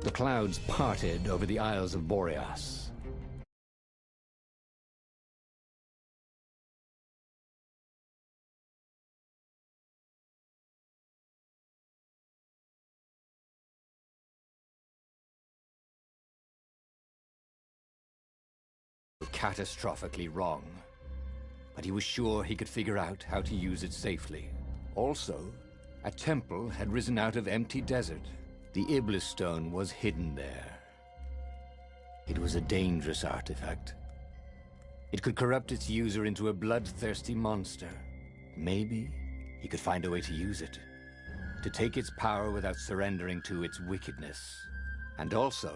The clouds parted over the Isles of Boreas. Catastrophically wrong, but he was sure he could figure out how to use it safely. Also, a temple had risen out of empty desert. The Iblis stone was hidden there. It was a dangerous artifact. It could corrupt its user into a bloodthirsty monster. Maybe he could find a way to use it, to take its power without surrendering to its wickedness. And also,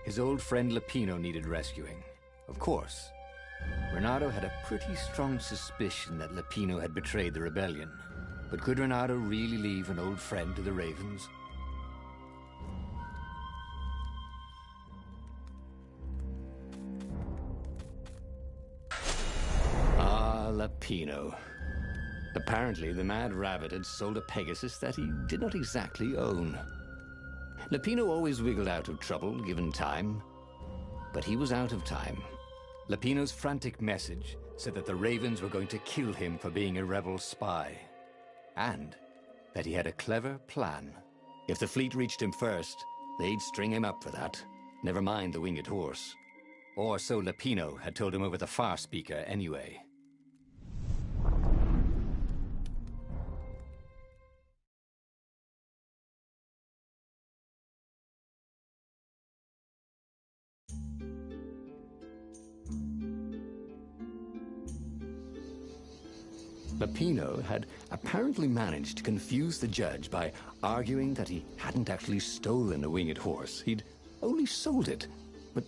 his old friend Lapino needed rescuing. Of course, Renato had a pretty strong suspicion that Lapino had betrayed the rebellion. But could Renato really leave an old friend to the Ravens? Ah, Lapino. Apparently, the Mad Rabbit had sold a Pegasus that he did not exactly own. Lapino always wiggled out of trouble, given time. But he was out of time. Lapino's frantic message said that the Ravens were going to kill him for being a rebel spy. And that he had a clever plan. If the fleet reached him first, they'd string him up for that. Never mind the winged horse. Or so Lapino had told him over the far speaker anyway. Lapino had apparently managed to confuse the judge by arguing that he hadn't actually stolen a winged horse. He'd only sold it. But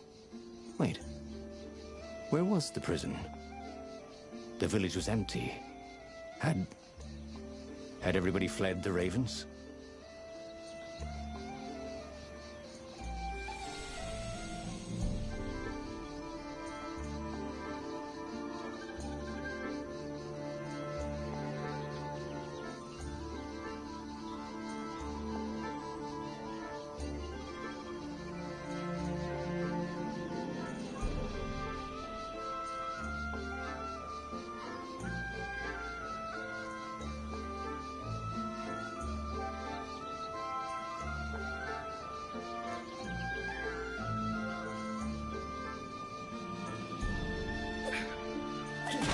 wait, where was the prison? The village was empty. Had everybody fled the Ravens?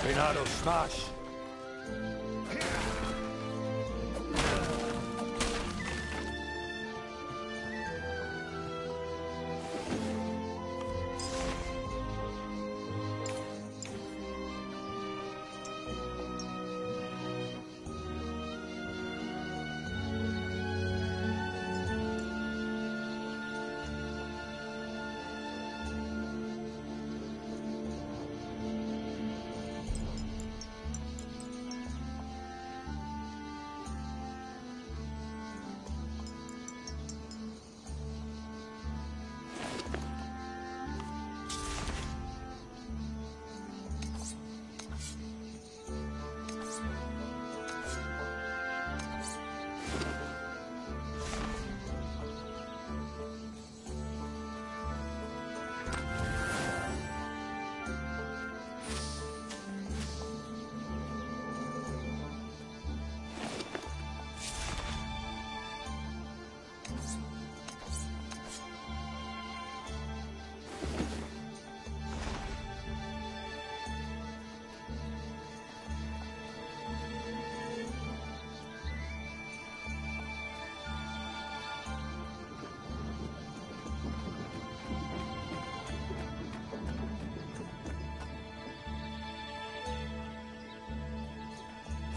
Renato, smash!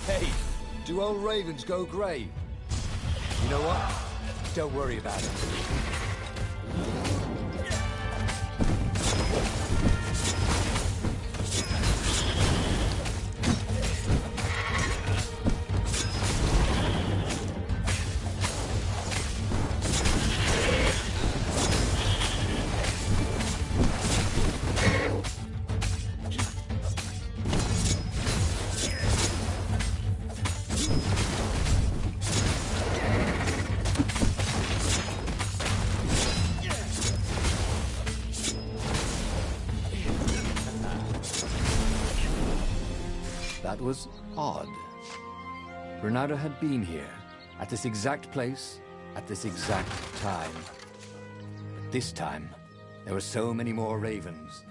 Hey, do old ravens go grey? You know what? Don't worry about it. That was odd. Renato had been here, at this exact place, at this exact time. But this time, there were so many more ravens.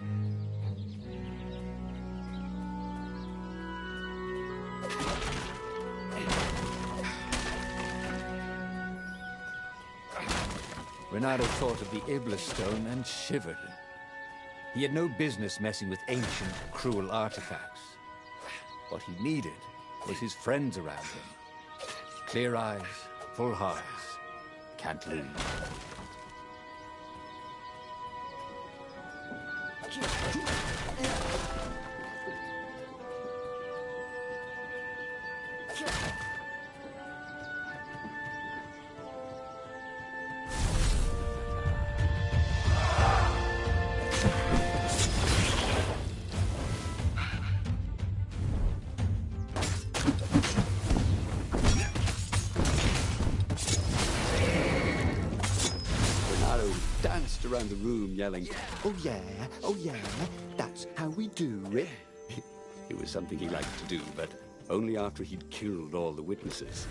Renato thought of the Iblis stone and shivered. He had no business messing with ancient, cruel artifacts. What he needed was his friends around him. Clear eyes, full hearts, can't lose. Danced around the room yelling, oh yeah, that's how we do it. It was something he liked to do, but only after he'd killed all the witnesses.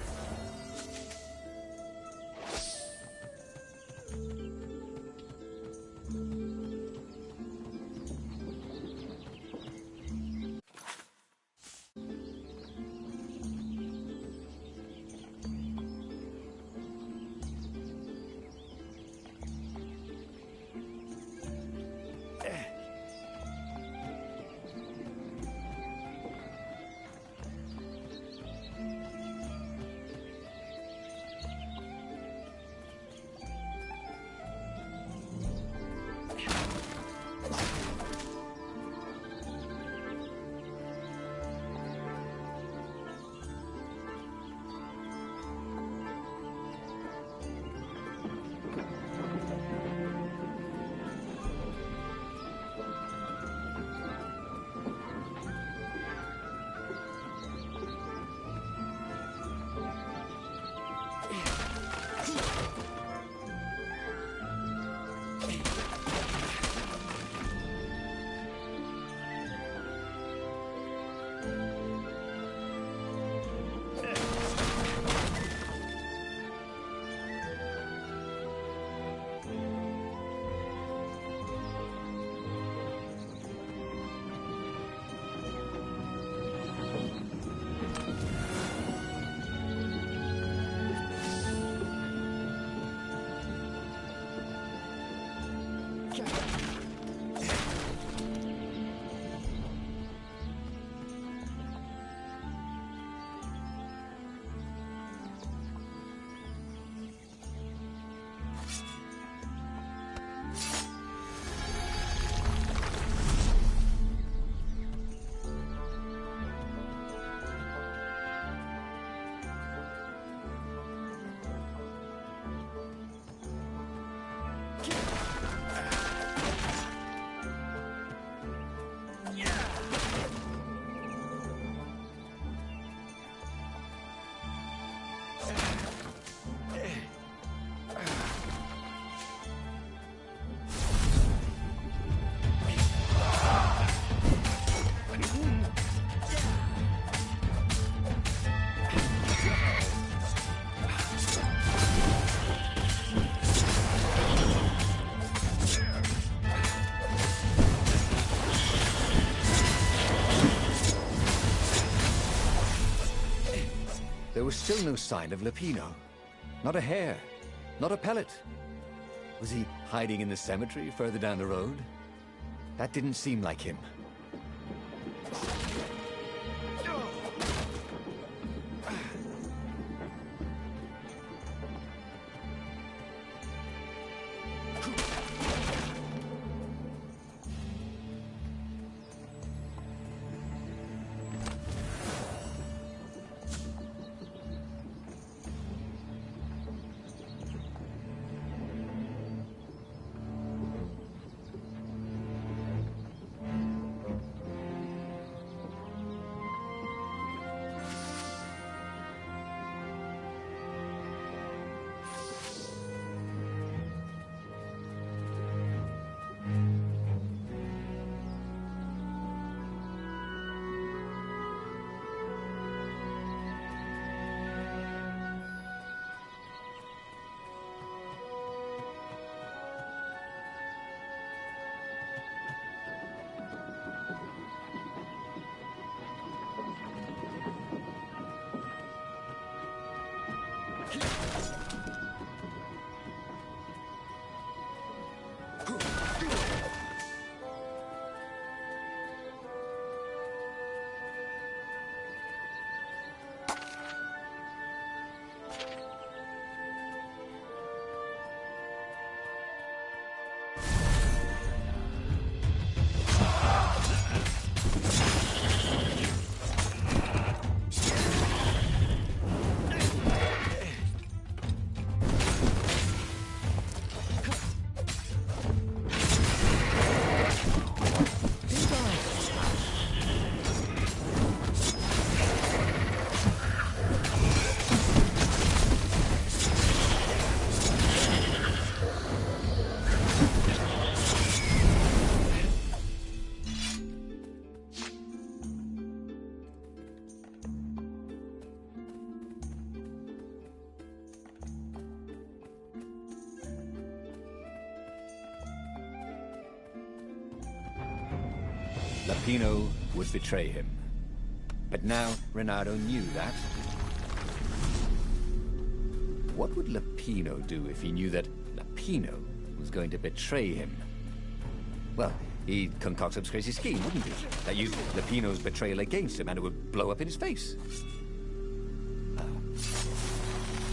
There was still no sign of Lupino. Not a hair, not a pellet. Was he hiding in the cemetery further down the road? That didn't seem like him. Lapino would betray him. But now Renato knew that. What would Lapino do if he knew that Lapino was going to betray him? Well, he'd concoct some crazy scheme, wouldn't he? That used Lapino's betrayal against him, and it would blow up in his face.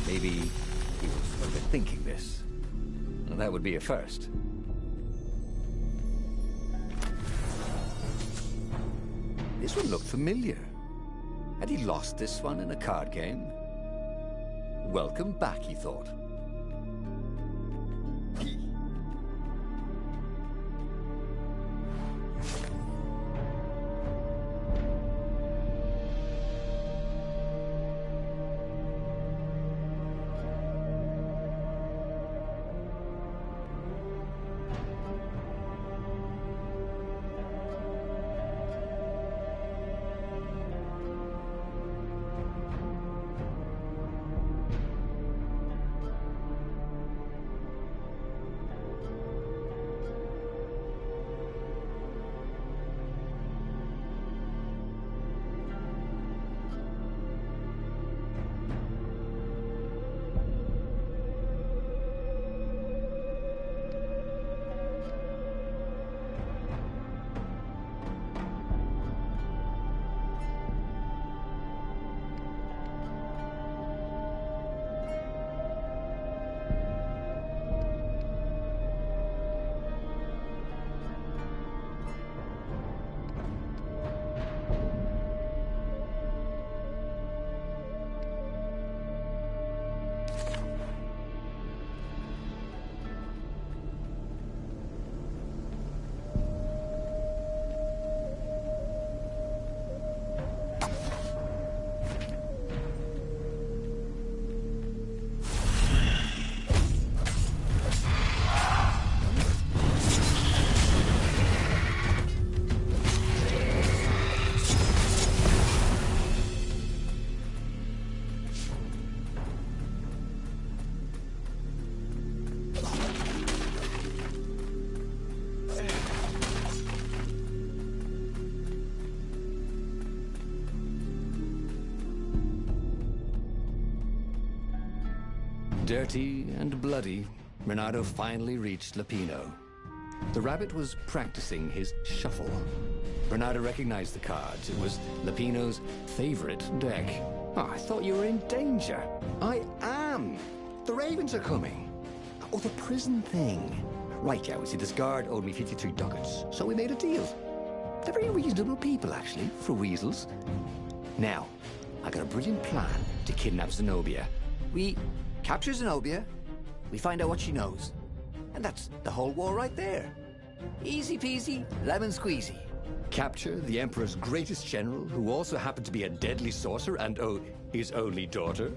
Maybe he was overthinking this. Well, that would be a first. This one looked familiar. Had he lost this one in a card game? Welcome back, he thought. Dirty and bloody, Renato finally reached Lapino. The rabbit was practicing his shuffle. Renato recognized the cards. It was Lapino's favorite deck. Oh, I thought you were in danger. I am. The ravens are coming. Oh, the prison thing. Right, yeah, we see this guard owed me 53 ducats, so we made a deal. They're very reasonable people, actually, for weasels. Now, I got a brilliant plan to kidnap Zenobia. We capture Zenobia, we find out what she knows. And that's the whole war right there. Easy peasy, lemon squeezy. Capture the Emperor's greatest general, who also happened to be a deadly sorcerer and, oh, his only daughter?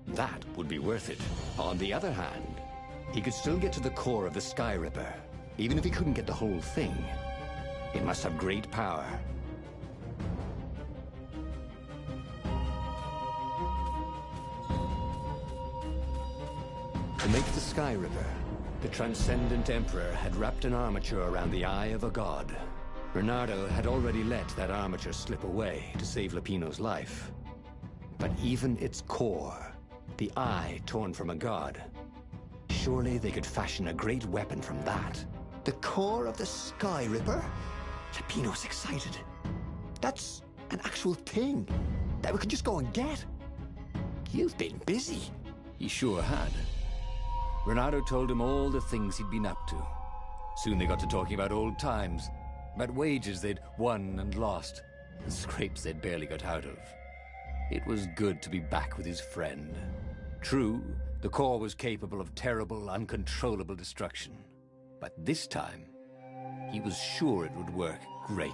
That would be worth it. On the other hand, he could still get to the core of the Sky Ripper, even if he couldn't get the whole thing. It must have great power. To make the Sky Ripper, the Transcendent Emperor had wrapped an armature around the eye of a god. Renato had already let that armature slip away to save Lapino's life. But even its core, the eye torn from a god, surely they could fashion a great weapon from that. The core of the Sky Ripper? Lapino's excited. That's an actual thing that we could just go and get. You've been busy. He sure had. Renato told him all the things he'd been up to. Soon they got to talking about old times, about wages they'd won and lost, and scrapes they'd barely got out of. It was good to be back with his friend. True, the core was capable of terrible, uncontrollable destruction. But this time, he was sure it would work great.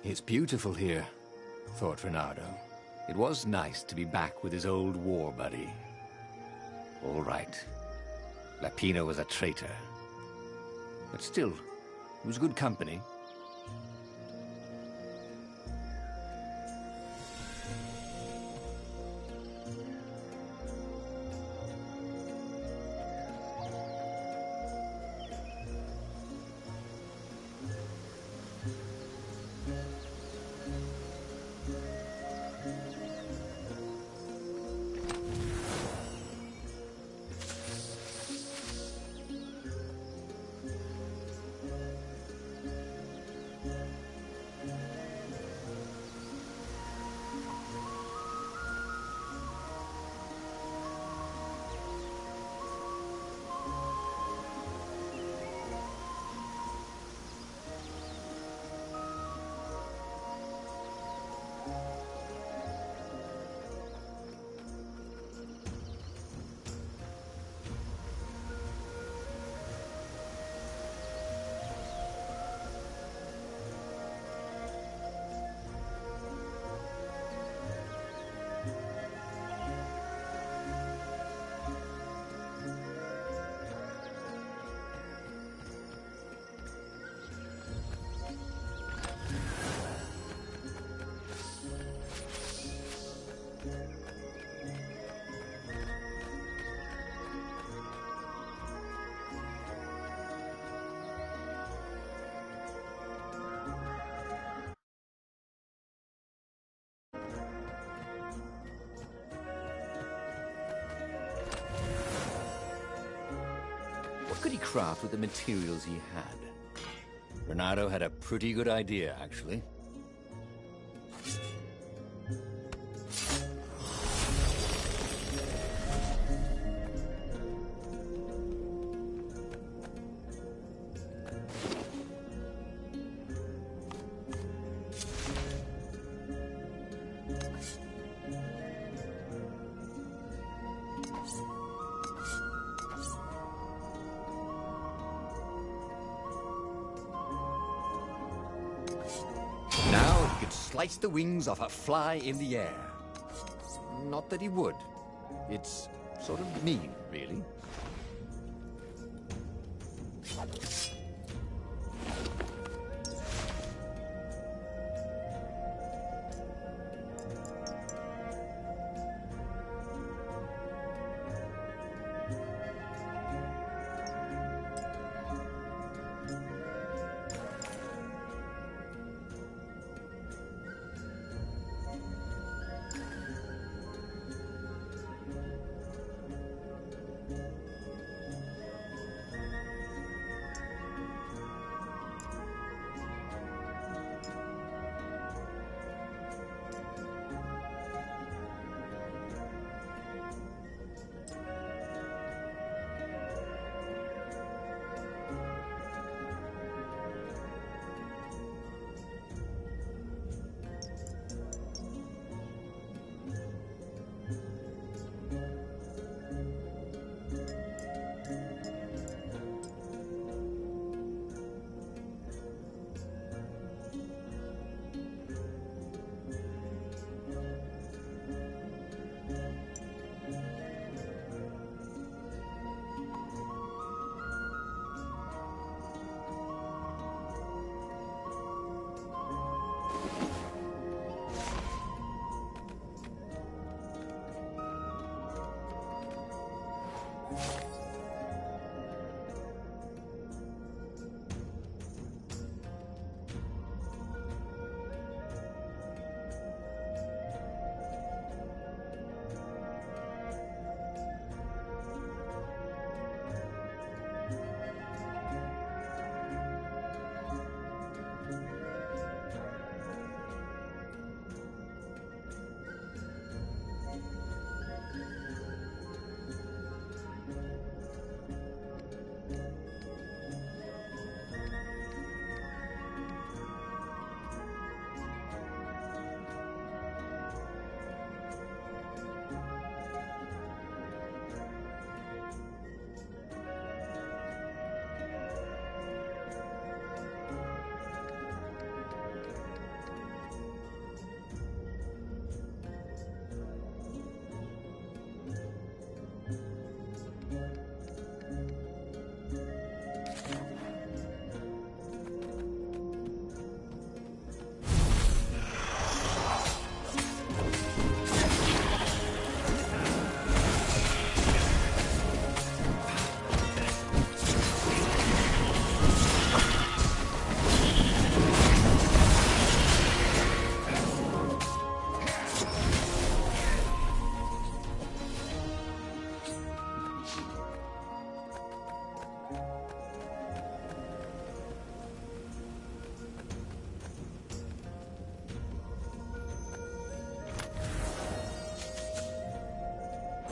It's beautiful here, thought Renato. It was nice to be back with his old war buddy. All right. Lapino was a traitor. But still, he was good company. he craft with the materials he had? Renato had a pretty good idea, actually. Now he could slice the wings off a fly in the air. Not that he would. It's sort of mean, really.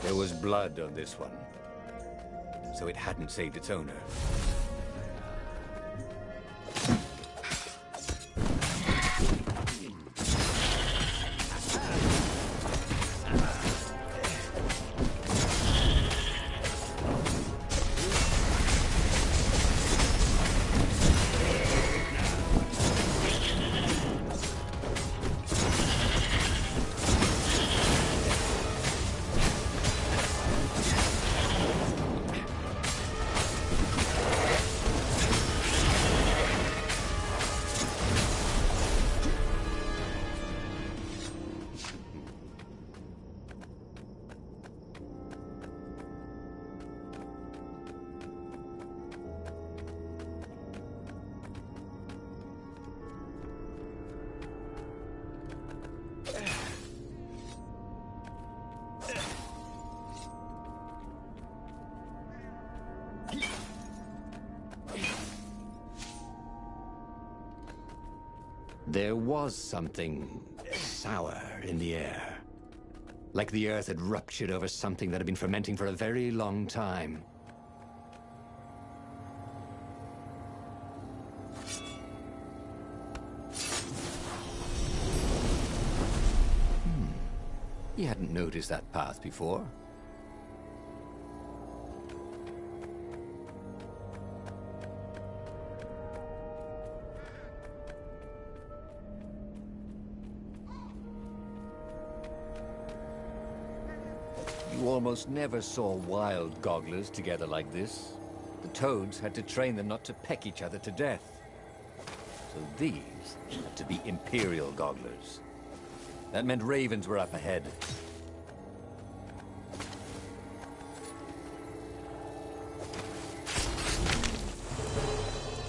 There was blood on this one, so it hadn't saved its owner. There was something sour in the air. Like the earth had ruptured over something that had been fermenting for a very long time. He hadn't noticed that path before. You almost never saw wild gogglers together like this. The toads had to train them not to peck each other to death. So these had to be Imperial gogglers. That meant ravens were up ahead.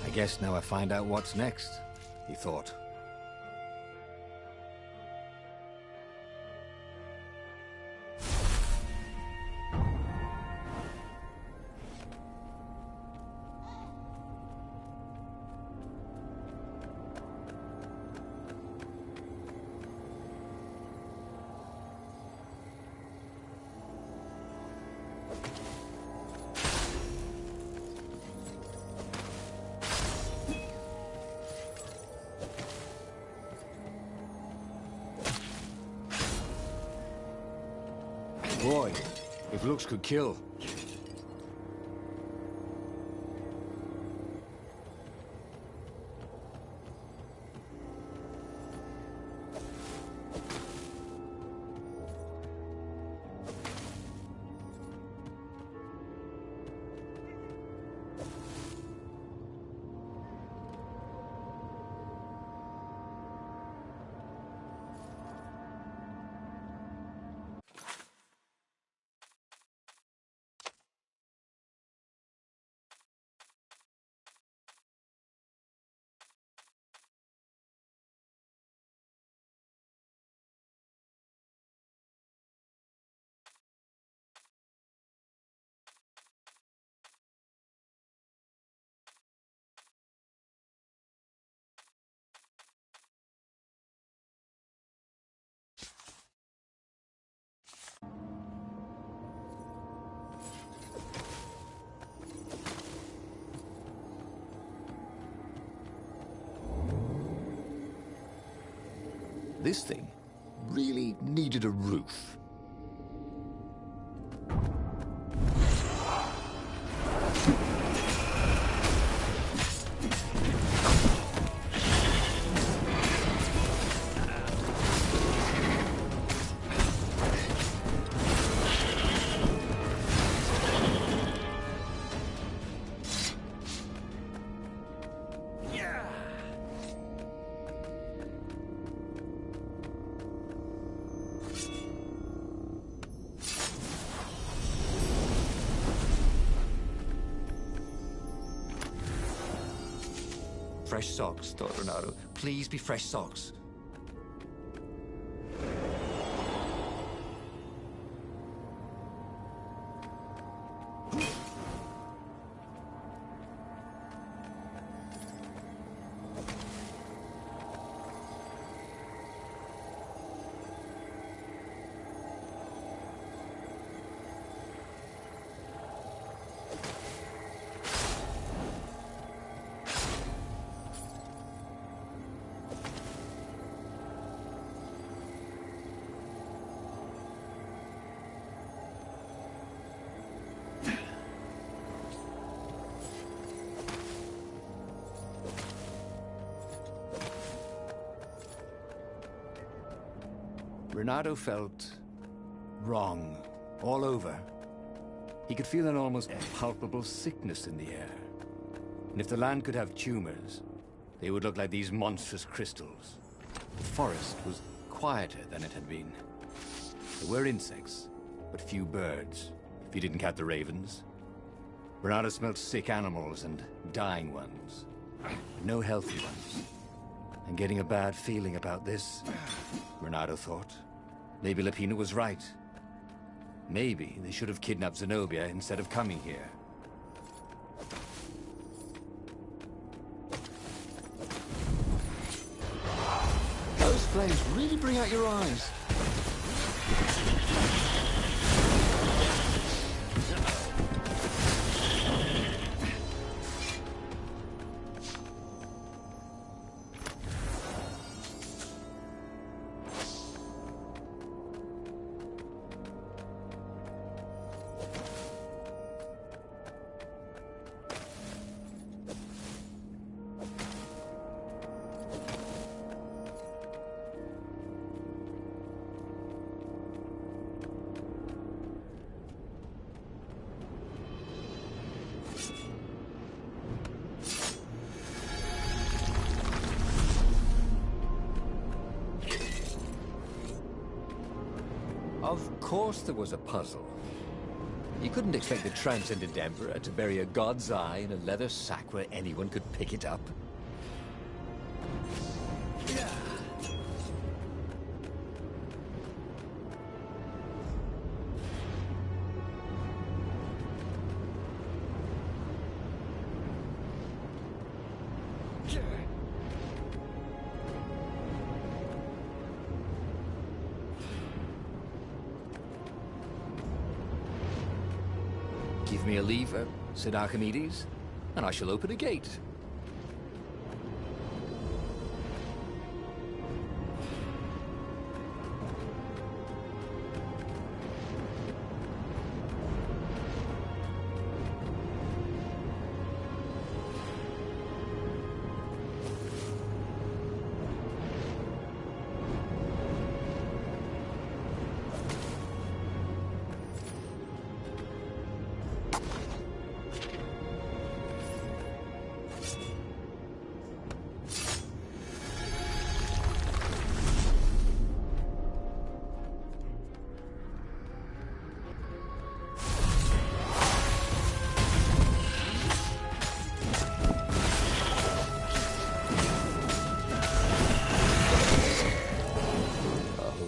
I guess now I find out what's next, he thought. Boy, if looks could kill. This thing really needed a roof. Fresh socks, thought Renato. Please be fresh socks. Renato felt wrong all over. He could feel an almost palpable sickness in the air. And if the land could have tumors, they would look like these monstrous crystals. The forest was quieter than it had been. There were insects, but few birds, if you didn't count the ravens. Renato smelled sick animals and dying ones, but no healthy ones. And getting a bad feeling about this, Renato thought. Maybe Lapina was right. Maybe they should have kidnapped Zenobia instead of coming here. flames. Really bring out your eyes. Of course there was a puzzle. You couldn't expect the Transcendent Emperor to bury a god's eye in a leather sack where anyone could pick it up. Give me a lever, said Archimedes, and I shall open a gate.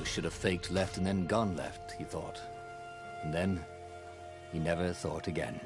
Should have faked left and then gone left, he thought. And then, he never thought again.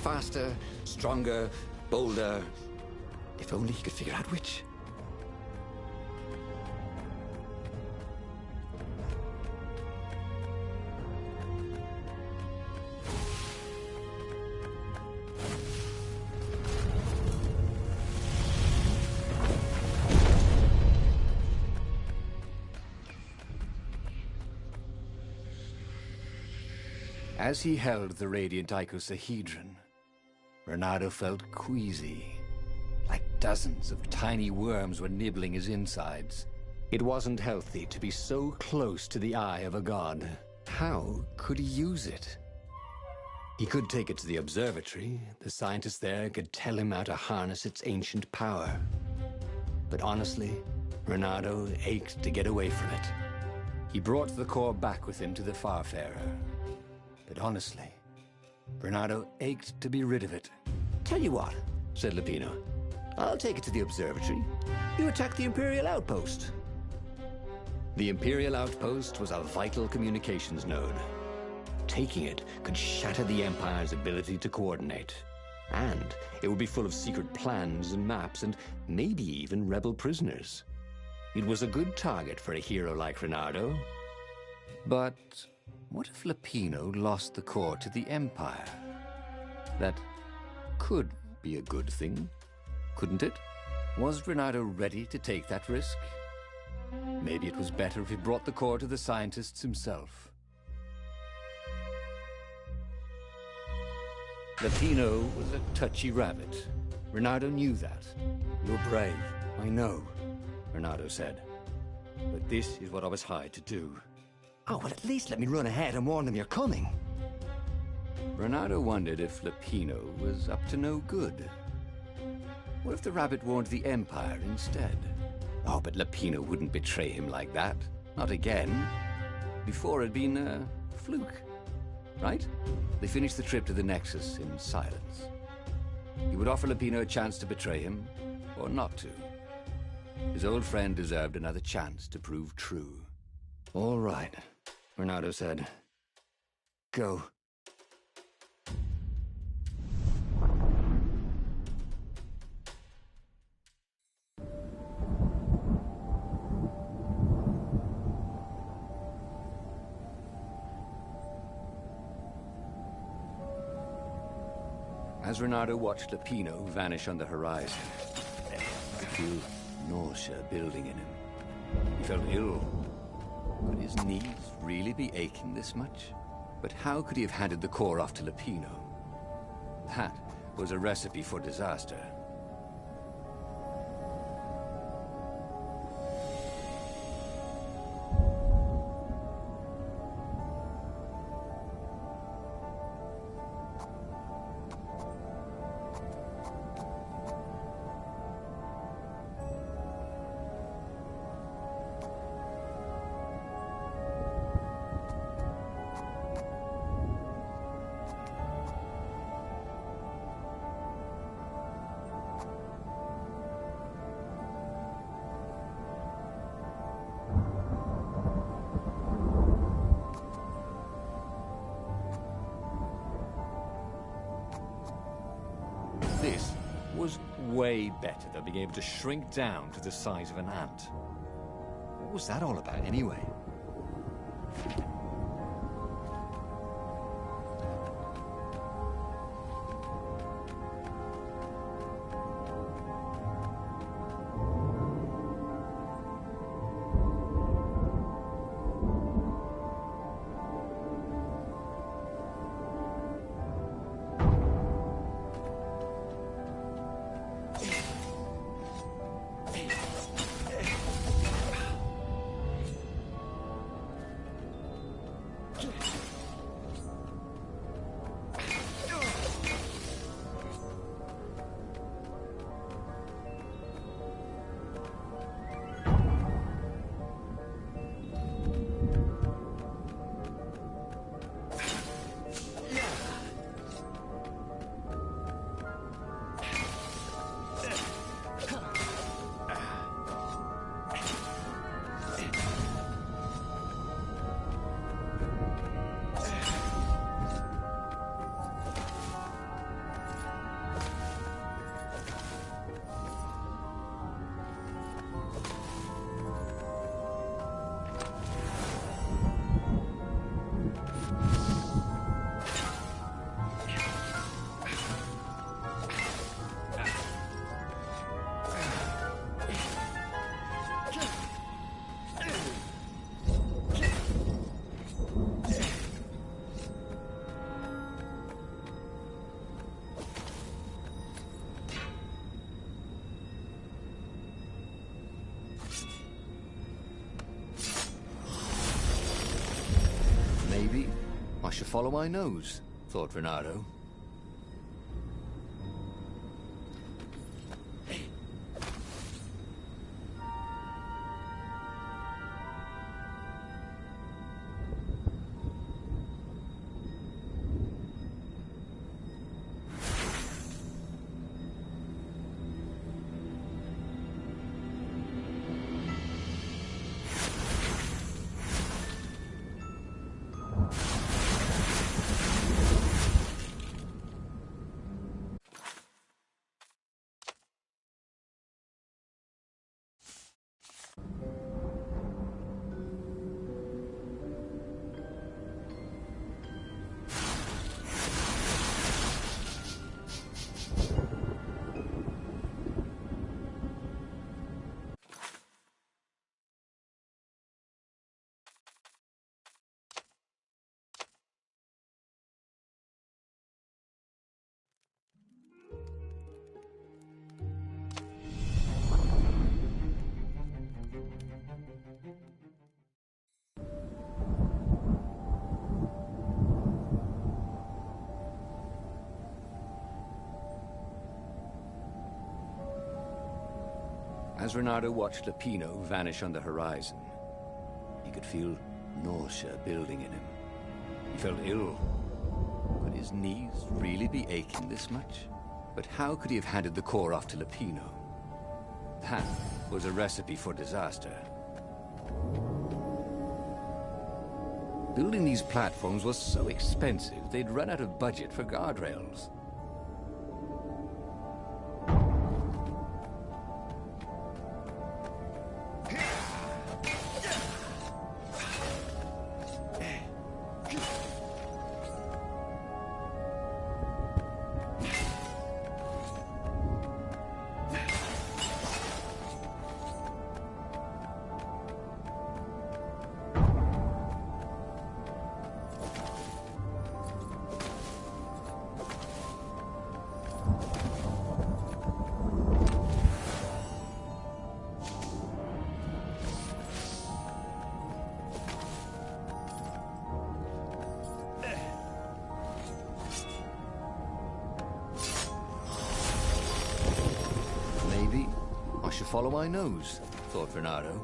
Faster, stronger, bolder. If only he could figure out which. As he held the radiant icosahedron, Renato felt queasy, like dozens of tiny worms were nibbling his insides. It wasn't healthy to be so close to the eye of a god. How could he use it? He could take it to the observatory. The scientists there could tell him how to harness its ancient power. But honestly, Renato ached to get away from it. He brought the core back with him to the Farfarer. But honestly, Renato ached to be rid of it. Tell you what, said Lupino. I'll take it to the observatory. You attack the Imperial outpost. The Imperial outpost was a vital communications node. Taking it could shatter the Empire's ability to coordinate. And it would be full of secret plans and maps and maybe even rebel prisoners. It was a good target for a hero like Renato. But what if Lupino lost the core to the Empire? That could be a good thing, couldn't it? Was Renato ready to take that risk? Maybe it was better if he brought the core to the scientists himself. Lupino was a touchy rabbit. Renato knew that. You're brave, I know, Renato said. But this is what I was hired to do. Oh, well, at least let me run ahead and warn them you're coming. Renato wondered if Lapino was up to no good. What if the rabbit warned the Empire instead? Oh, but Lapino wouldn't betray him like that. Not again. Before it'd been a fluke, right? They finished the trip to the Nexus in silence. He would offer Lapino a chance to betray him, or not to. His old friend deserved another chance to prove true. All right, Renato said. Go. As Renato watched Lapino vanish on the horizon, he could feel nausea building in him. He felt ill. Could his knees really be aching this much? But how could he have handed the core off to Lapino? That was a recipe for disaster. This was way better than being able to shrink down to the size of an ant. What was that all about, anyway? Maybe I should follow my nose, thought Renato. As Renato watched Lupino vanish on the horizon, he could feel nausea building in him. He felt ill. Could his knees really be aching this much? But how could he have handed the core off to Lupino? That was a recipe for disaster. Building these platforms was so expensive, they'd run out of budget for guardrails. Follow my nose, thought Renato.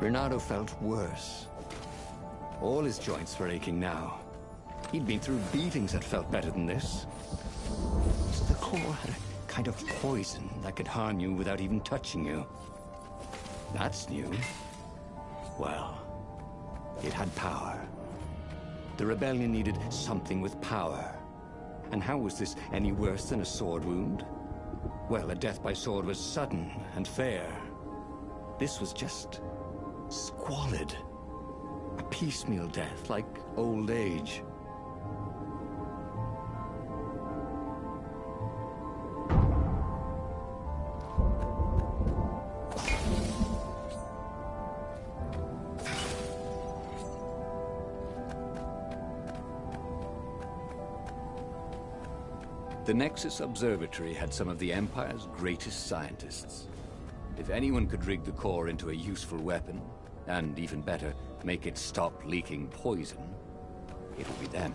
Renato felt worse. All his joints were aching now. He'd been through beatings that felt better than this. So the core had a kind of poison that could harm you without even touching you. That's new. Well, it had power. The rebellion needed something with power. And how was this any worse than a sword wound? Well, a death by sword was sudden and fair. This was just squalid. A piecemeal death, like old age. The Nexus Observatory had some of the Empire's greatest scientists. If anyone could rig the core into a useful weapon, and even better, make it stop leaking poison, it would be them.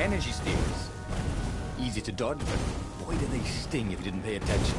Energy spheres. Easy to dodge, but boy, do they sting if you didn't pay attention.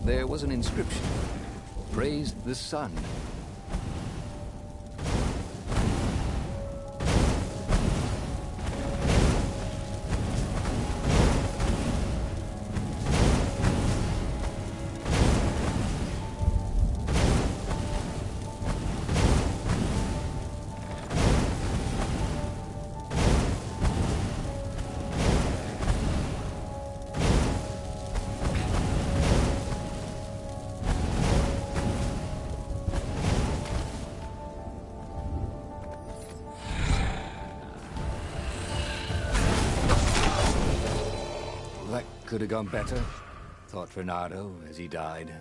There was an inscription. Praise the sun. That could have gone better, thought Fernando as he died.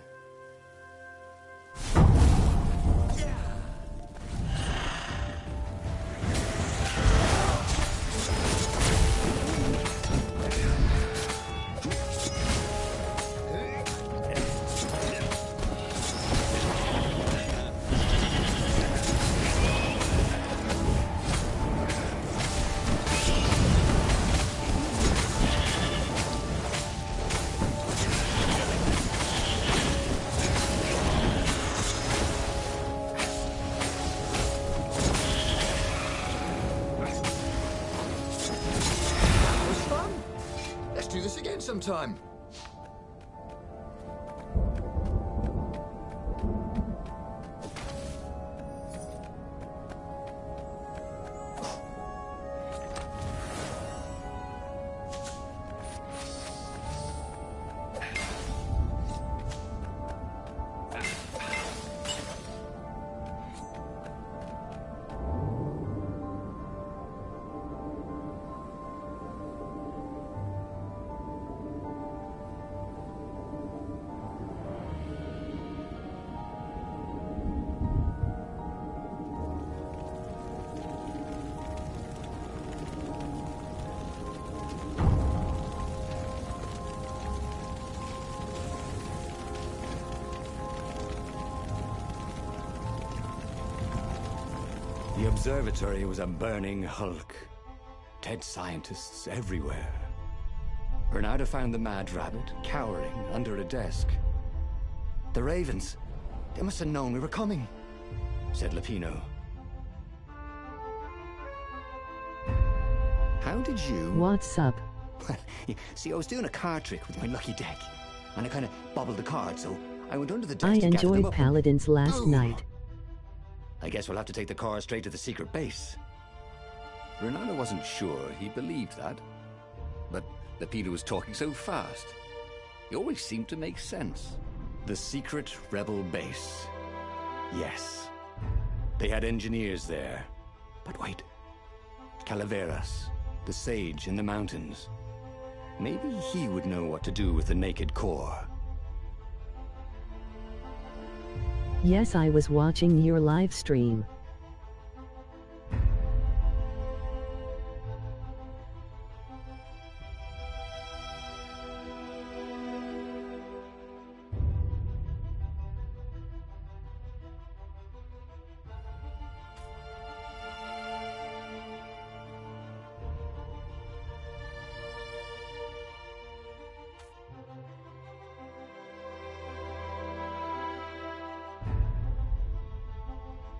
Do this again sometime. The observatory was a burning hulk. Dead scientists everywhere. Bernardo found the Mad Rabbit cowering under a desk. The Ravens. They must have known we were coming, said Lupino. How did you... What's up? See, I was doing a card trick with my lucky deck, and I kind of bobbled the card, so I went under the desk I to gather them enjoyed up. Paladins last Boom. night. I guess we'll have to take the car straight to the secret base. Bernardo wasn't sure he believed that. But Lupino was talking so fast. He always seemed to make sense. The secret rebel base. Yes. They had engineers there. But wait. Calaveras, the sage in the mountains. Maybe he would know what to do with the naked core. Yes, I was watching your live stream.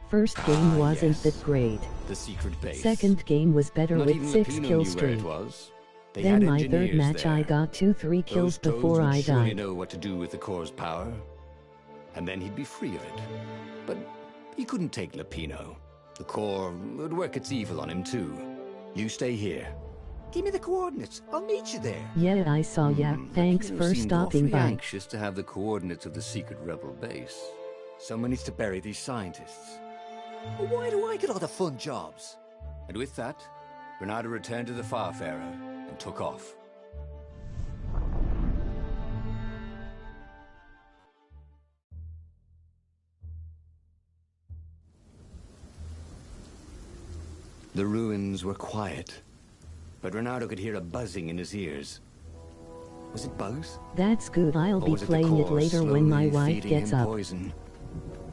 First game wasn't yes. that great. The secret base. Second game was better Not with even 6 Lupino kill knew where it streak. was. They Then had my third engineers match I there. got 2-3 kills Those before toads would I surely died. know what to do with the core's power. And then he'd be free of it. But he couldn't take Lupino. The core would work its evil on him too. You stay here. Give me the coordinates. I'll meet you there. Yeah, I saw ya. Thanks Lupino for seemed stopping awfully by. anxious to have the coordinates of the secret rebel base. Someone needs to bury these scientists. Why do I get all the fun jobs? And with that, Bernardo returned to the Farfarer and took off. The ruins were quiet, but Bernardo could hear a buzzing in his ears. Was it bugs? That's good. I'll Or be was it the playing it core later when my slowly wife feeding gets him up. poison?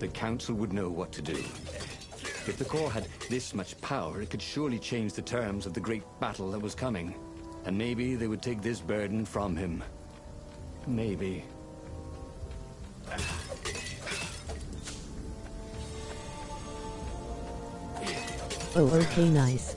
The council would know what to do. If the core had this much power, it could surely change the terms of the great battle that was coming. And maybe they would take this burden from him. Maybe. Oh, okay, nice.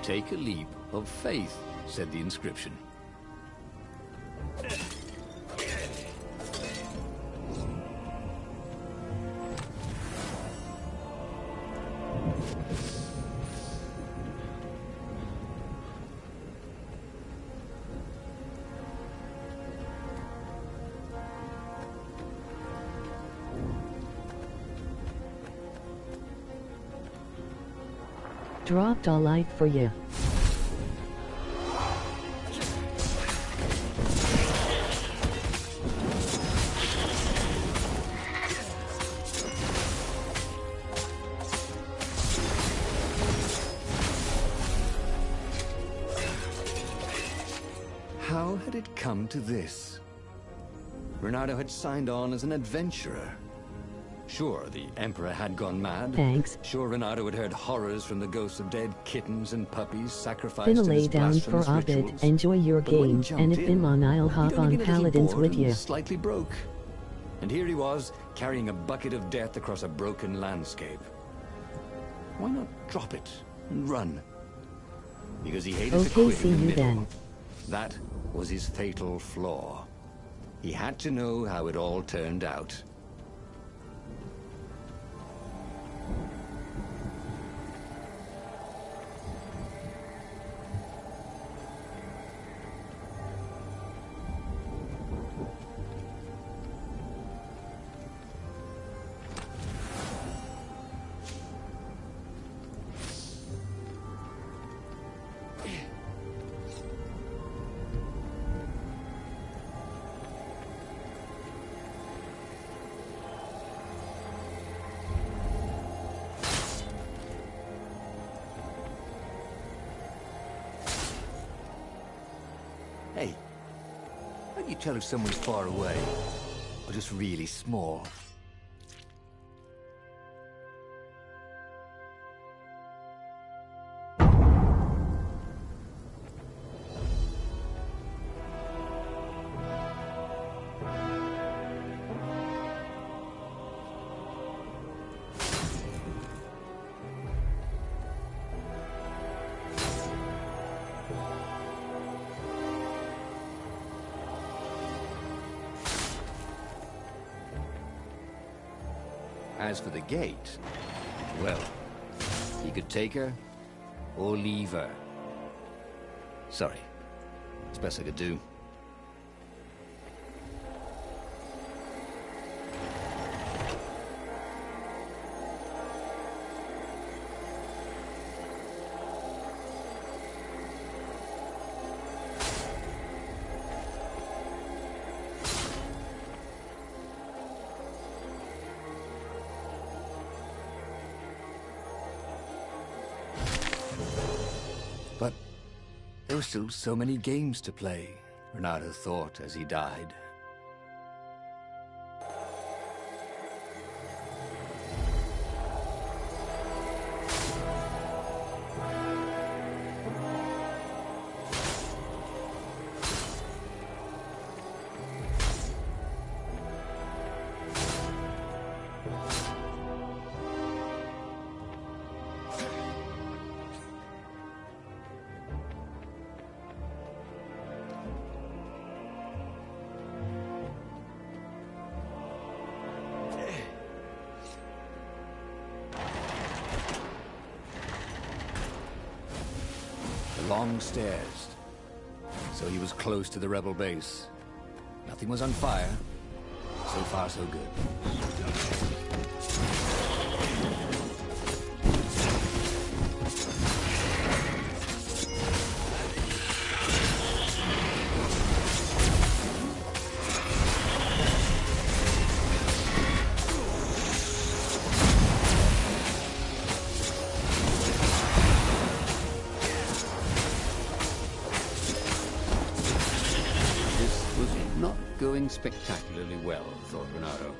Take a leap of faith, said the inscription. Dropped a light for you. How had it come to this? Bernardo had signed on as an adventurer. Sure, the Emperor had gone mad. Thanks. Sure, Bernardo had heard horrors from the ghosts of dead kittens and puppies sacrificed Finna in lay his down for blasphemous a bit, rituals. enjoy your But when he game, jumped and if in, I'm on, I'll he'd hop only on been a little Paladins bored with and you. slightly broke. And here he was, carrying a bucket of death across a broken landscape. Why not drop it and run? Because he hated to Okay, quit see in the you middle. then. That was his fatal flaw. He had to know how it all turned out. Hey, how do you tell if someone's far away or just really small? As for the gate, well, he could take her or leave her. Sorry, it's best I could do. But there were still so many games to play. Renato thought as he died. Long stairs. So he was close to the rebel base. Nothing was on fire. So far, so good. Going spectacularly well, thought Renato.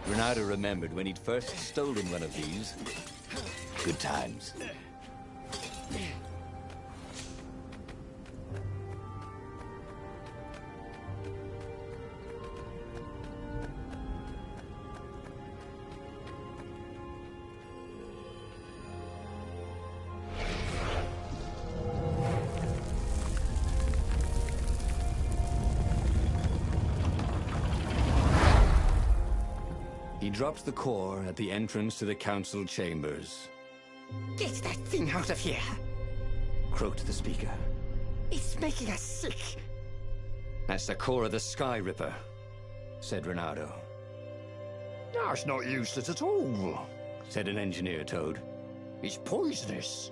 Renato remembered when he'd first stolen one of these. Good times. He dropped the core at the entrance to the council chambers. Get that thing out of here! Croaked the speaker. It's making us sick! That's the core of the Sky Ripper, said Renato. That's not useless at all, said an engineer toad. It's poisonous.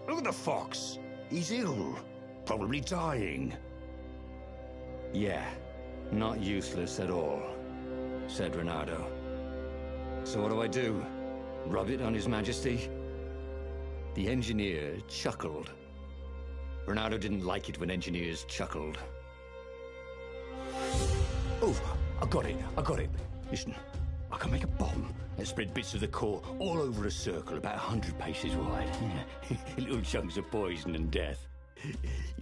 Look at the fox. He's ill. Probably dying. Yeah, not useless at all, said Renato. So what do I do? Rub it on His Majesty? The engineer chuckled. Renato didn't like it when engineers chuckled. Oh, I got it. Listen, I can make a bomb and spread bits of the core all over a circle about 100 paces wide. Little chunks of poison and death.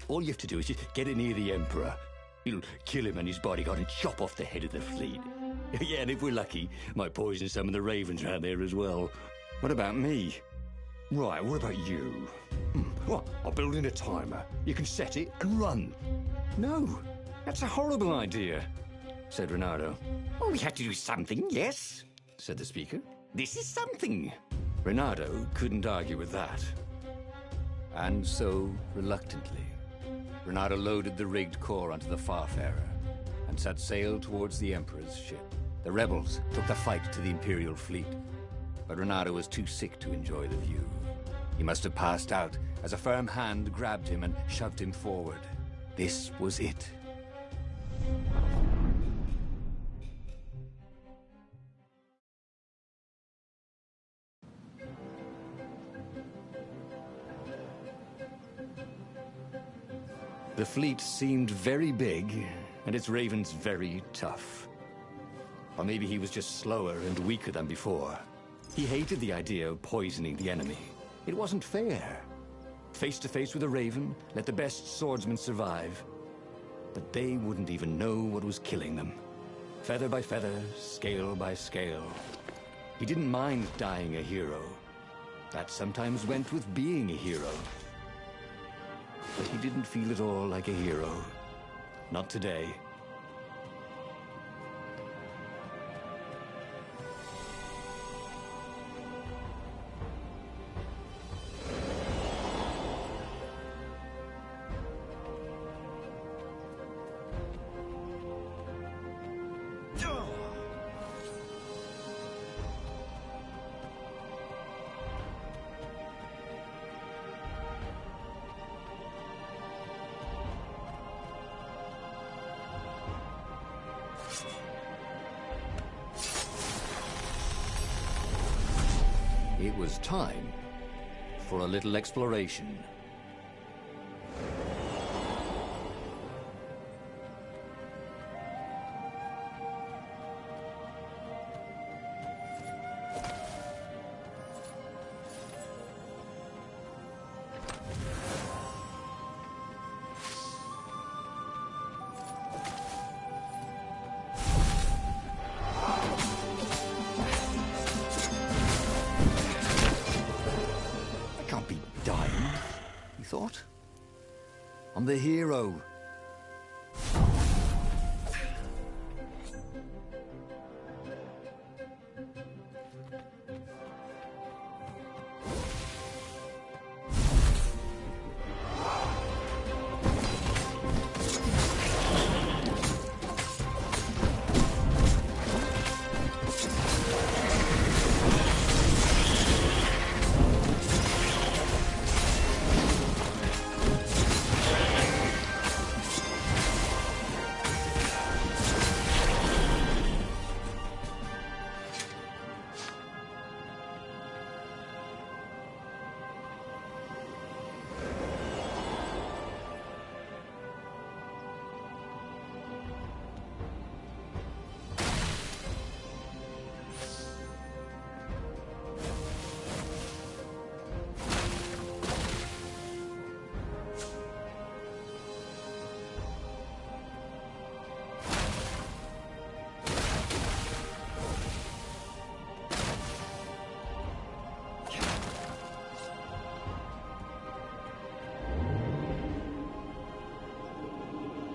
All you have to do is just get it near the Emperor. It'll kill him and his bodyguard and chop off the head of the fleet. Yeah, and if we're lucky, might poison some of the ravens around there as well. What about me? Right, what about you? Well, I'll build in a timer. You can set it and run. No, that's a horrible idea, said Renato. Oh, we had to do something, yes, said the speaker. This is something. Renato couldn't argue with that. And so, reluctantly, Renato loaded the rigged core onto the Farfarer and set sail towards the Emperor's ship. The rebels took the fight to the Imperial fleet, but Renato was too sick to enjoy the view. He must have passed out as a firm hand grabbed him and shoved him forward. This was it. The fleet seemed very big, and its ravens very tough. Or maybe he was just slower and weaker than before. He hated the idea of poisoning the enemy. It wasn't fair. Face to face with a raven, let the best swordsman survive. But they wouldn't even know what was killing them. Feather by feather, scale by scale. He didn't mind dying a hero. That sometimes went with being a hero. But he didn't feel at all like a hero. Not today. It was time for a little exploration. I'm the hero.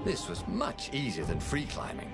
This was much easier than free climbing.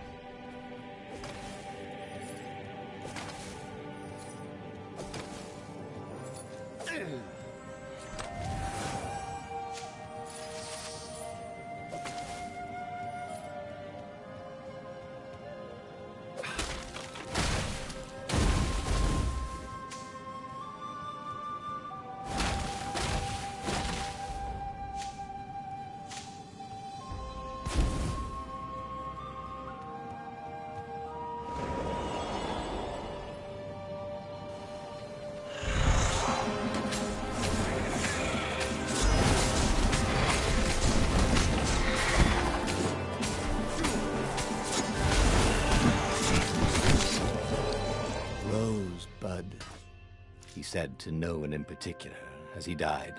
He said to no one in particular as he died.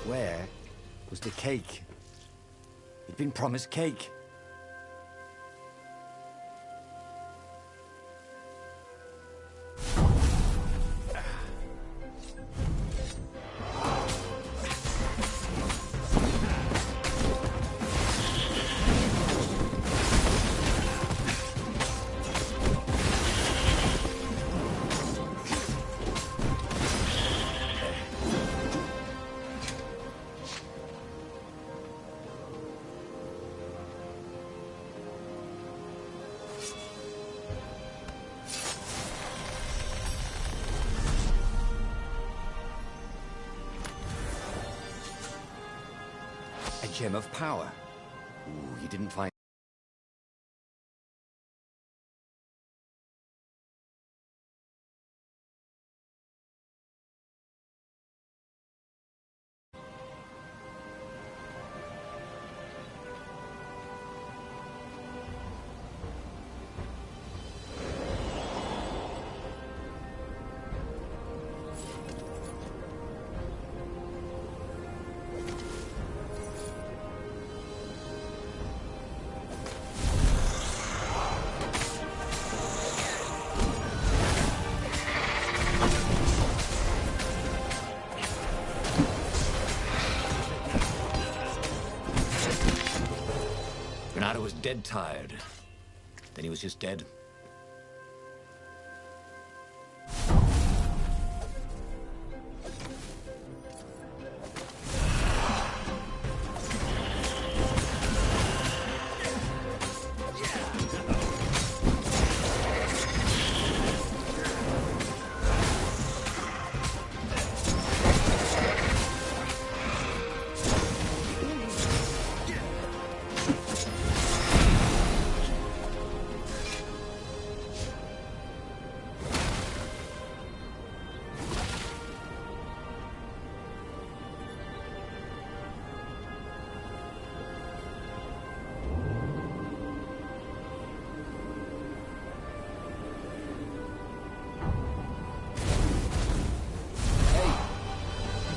Where was the cake? He'd been promised cake. A gem of power. Ooh, he didn't find... dead tired. Then he was just dead.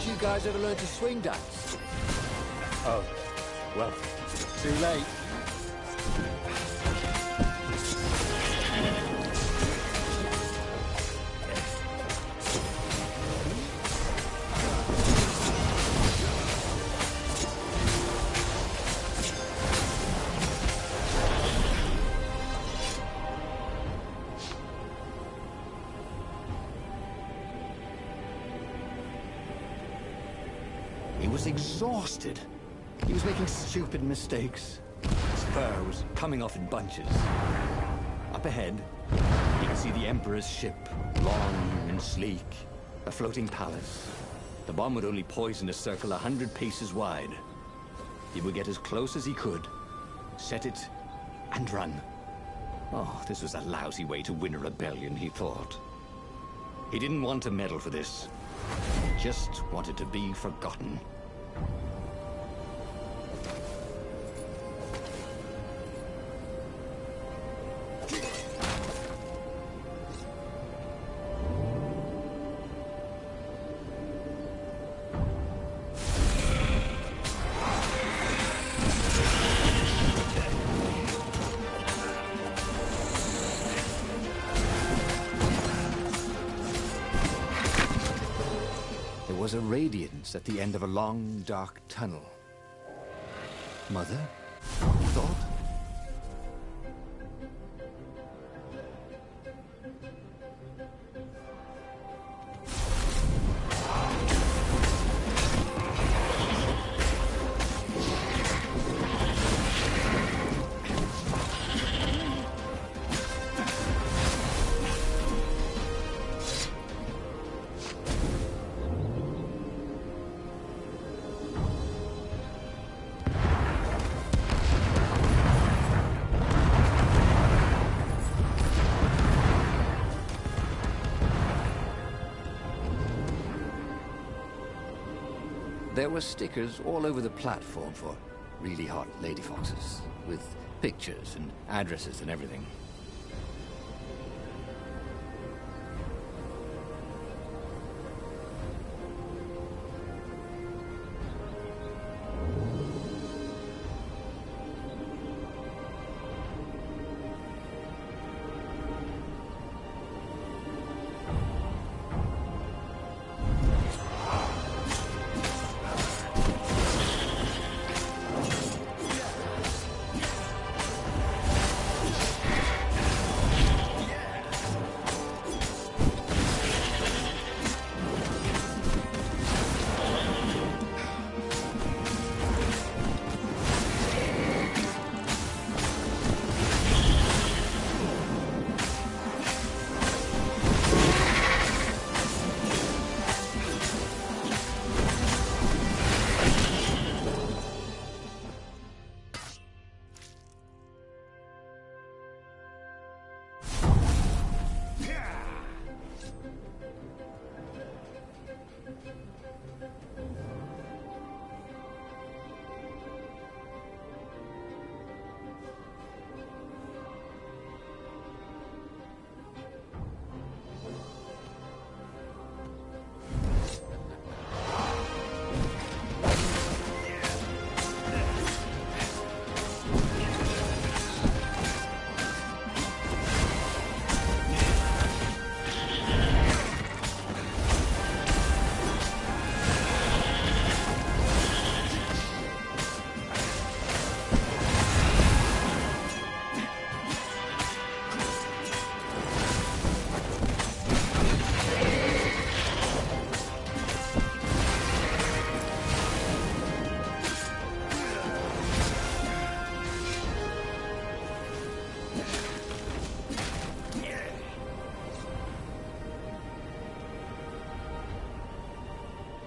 You guys ever learn to swing dance? Oh, well, too late. He was exhausted. He was making stupid mistakes. His fur was coming off in bunches. Up ahead, he could see the Emperor's ship, long and sleek, a floating palace. The bomb would only poison a circle 100 paces wide. He would get as close as he could, set it, and run. Oh, this was a lousy way to win a rebellion, he thought. He didn't want a medal for this. He just wanted to be forgotten. There was a radiance at the end of a long, dark tunnel. Mother? He thought? There were stickers all over the platform for really hot lady foxes, with pictures and addresses and everything.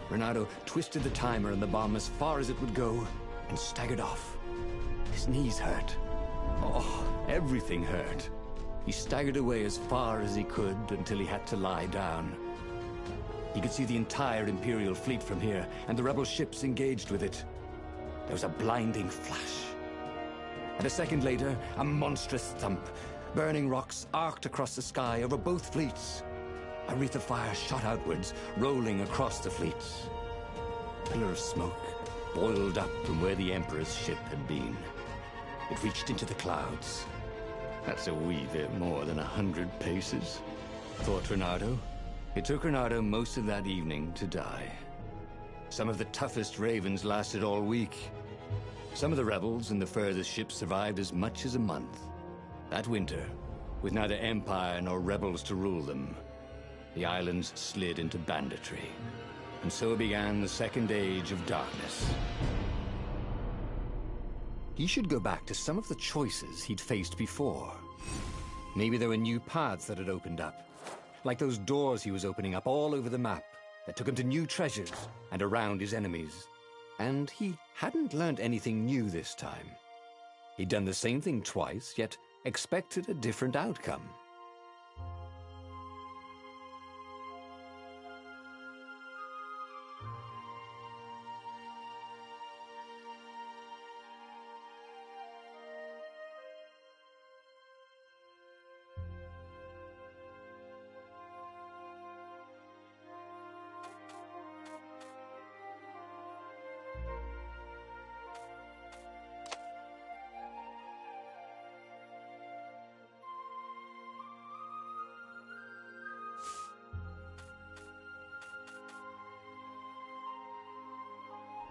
Renato twisted the timer on the bomb as far as it would go and staggered off. His knees hurt. Oh, everything hurt. He staggered away as far as he could until he had to lie down. He could see the entire Imperial fleet from here, and the rebel ships engaged with it. There was a blinding flash. And a second later, a monstrous thump. Burning rocks arced across the sky over both fleets. A wreath of fire shot outwards, rolling across the fleets. A pillar of smoke boiled up from where the Emperor's ship had been. It reached into the clouds. That's a wee bit more than 100 paces, thought Renato. It took Renato most of that evening to die. Some of the toughest ravens lasted all week. Some of the rebels and the furthest ships survived as much as a month. That winter, with neither Empire nor rebels to rule them, the islands slid into banditry. And so began the Second Age of Darkness. He should go back to some of the choices he'd faced before. Maybe there were new paths that had opened up, like those doors he was opening up all over the map that took him to new treasures and around his enemies. And he hadn't learned anything new this time. He'd done the same thing twice, yet expected a different outcome.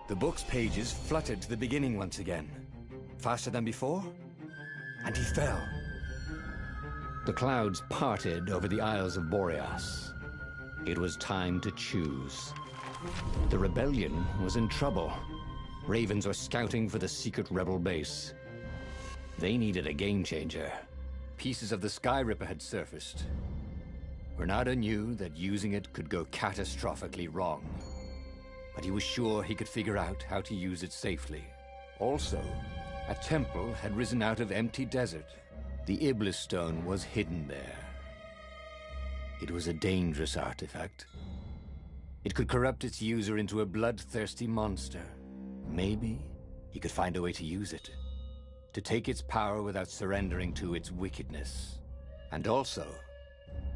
The book's pages fluttered to the beginning once again, faster than before, and he fell. The clouds parted over the Isles of Boreas. It was time to choose. The rebellion was in trouble. Ravens were scouting for the secret rebel base. They needed a game changer. Pieces of the Sky Ripper had surfaced. Renato knew that using it could go catastrophically wrong. But he was sure he could figure out how to use it safely. Also, a temple had risen out of empty desert. The Iblis stone was hidden there. It was a dangerous artifact. It could corrupt its user into a bloodthirsty monster. Maybe he could find a way to use it, to take its power without surrendering to its wickedness. And also,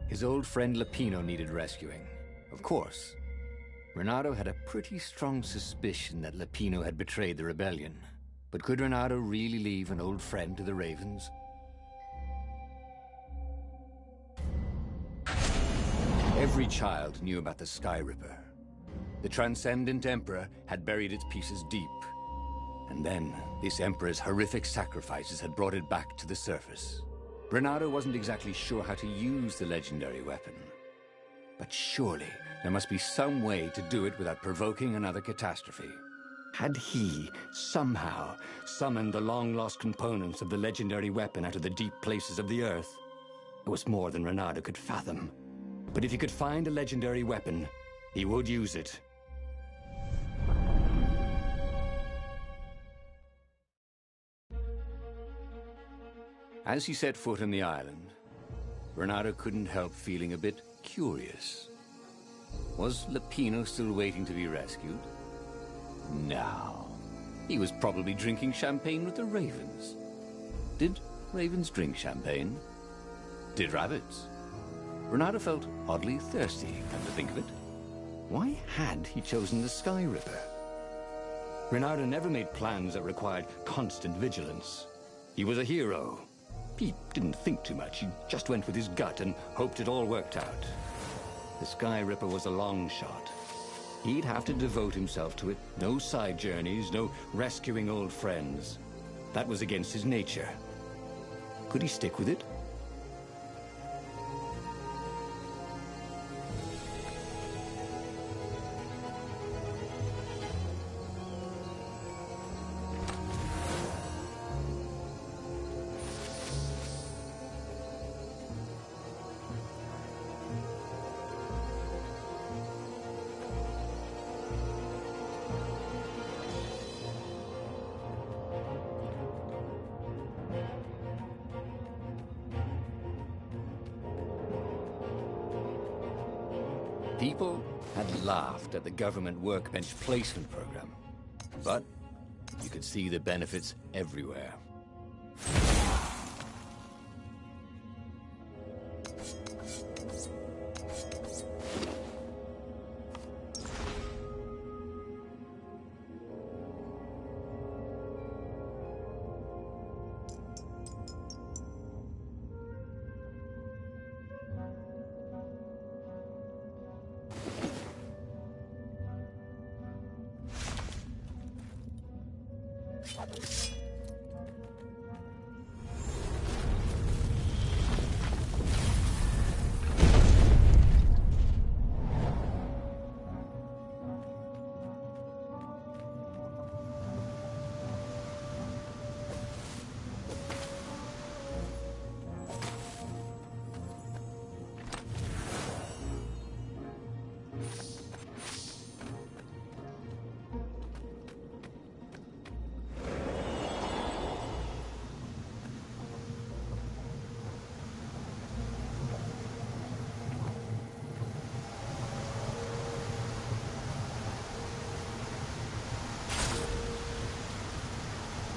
his old friend Lapino needed rescuing. Of course, Renato had a pretty strong suspicion that Lapino had betrayed the rebellion. But could Renato really leave an old friend to the Ravens? Every child knew about the Sky Ripper. The Transcendent Emperor had buried its pieces deep. And then, this Emperor's horrific sacrifices had brought it back to the surface. Renato wasn't exactly sure how to use the legendary weapon. But surely, there must be some way to do it without provoking another catastrophe. Had he, somehow, summoned the long-lost components of the legendary weapon out of the deep places of the Earth? It was more than Renato could fathom. But if he could find a legendary weapon, he would use it. As he set foot on the island, Renato couldn't help feeling a bit curious. Was Lapino still waiting to be rescued? No. He was probably drinking champagne with the ravens. Did ravens drink champagne? Did rabbits? Renato felt oddly thirsty, come to think of it. Why had he chosen the Sky Ripper? Renato never made plans that required constant vigilance. He was a hero. He didn't think too much. He just went with his gut and hoped it all worked out. The Sky Ripper was a long shot. He'd have to devote himself to it. No side journeys, no rescuing old friends. That was against his nature. Could he stick with it? People had laughed at the government workbench placement program, but you could see the benefits everywhere.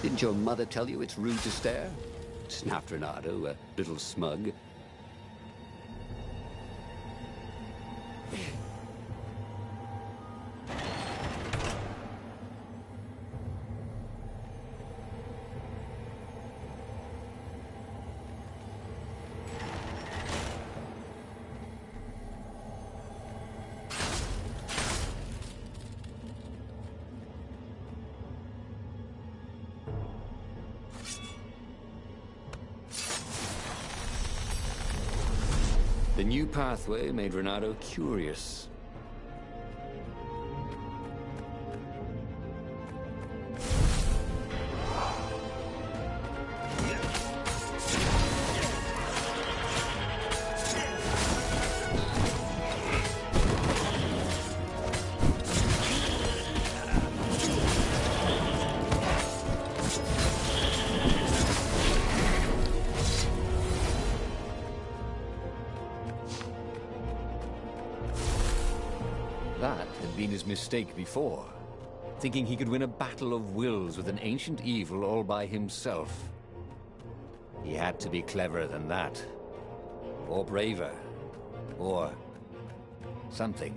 Didn't your mother tell you it's rude to stare? Snapped Renato, a little smug. The new pathway made Renato curious. That had been his mistake before, thinking he could win a battle of wills with an ancient evil all by himself. He had to be cleverer than that, or braver, or something.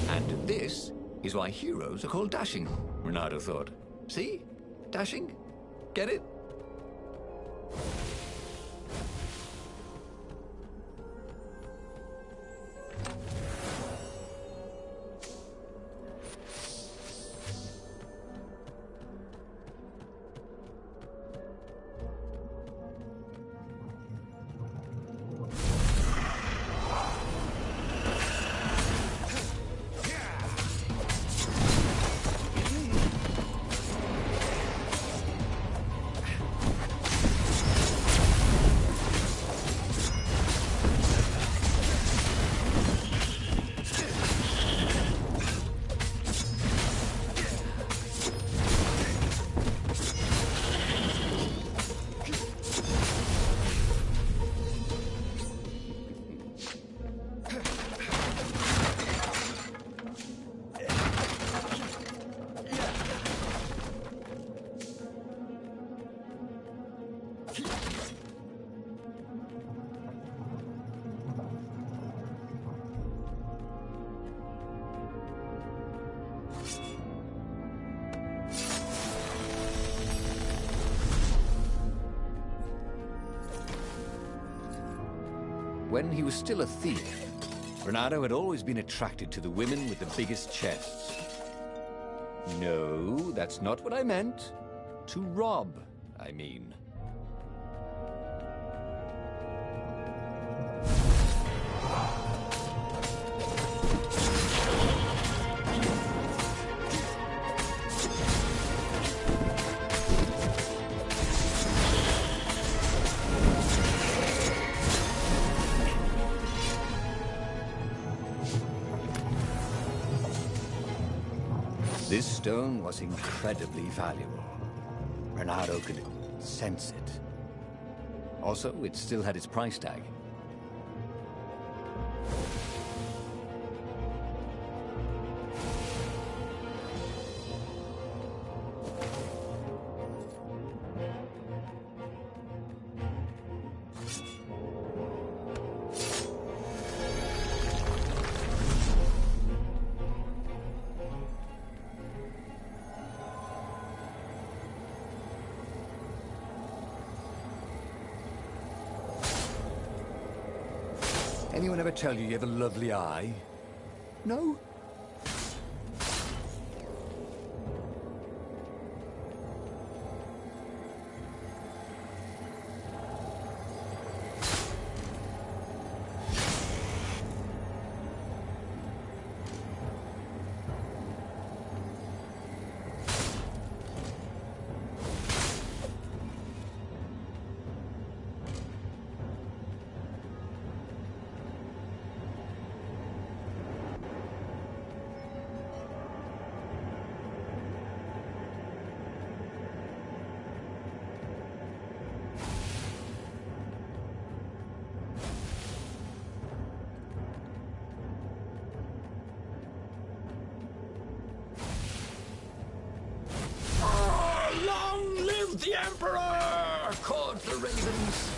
And this is why heroes are called dashing, Renato thought. See? Dashing? Get it? When he was still a thief, Renato had always been attracted to the women with the biggest chests. No, that's not what I meant. To rob, I mean. This stone was incredibly valuable. Bernardo could sense it. Also, it still had its price tag. Anyone ever tell you have a lovely eye? No? The Emperor! Called the ravens.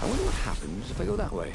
I wonder what happens if I go that way.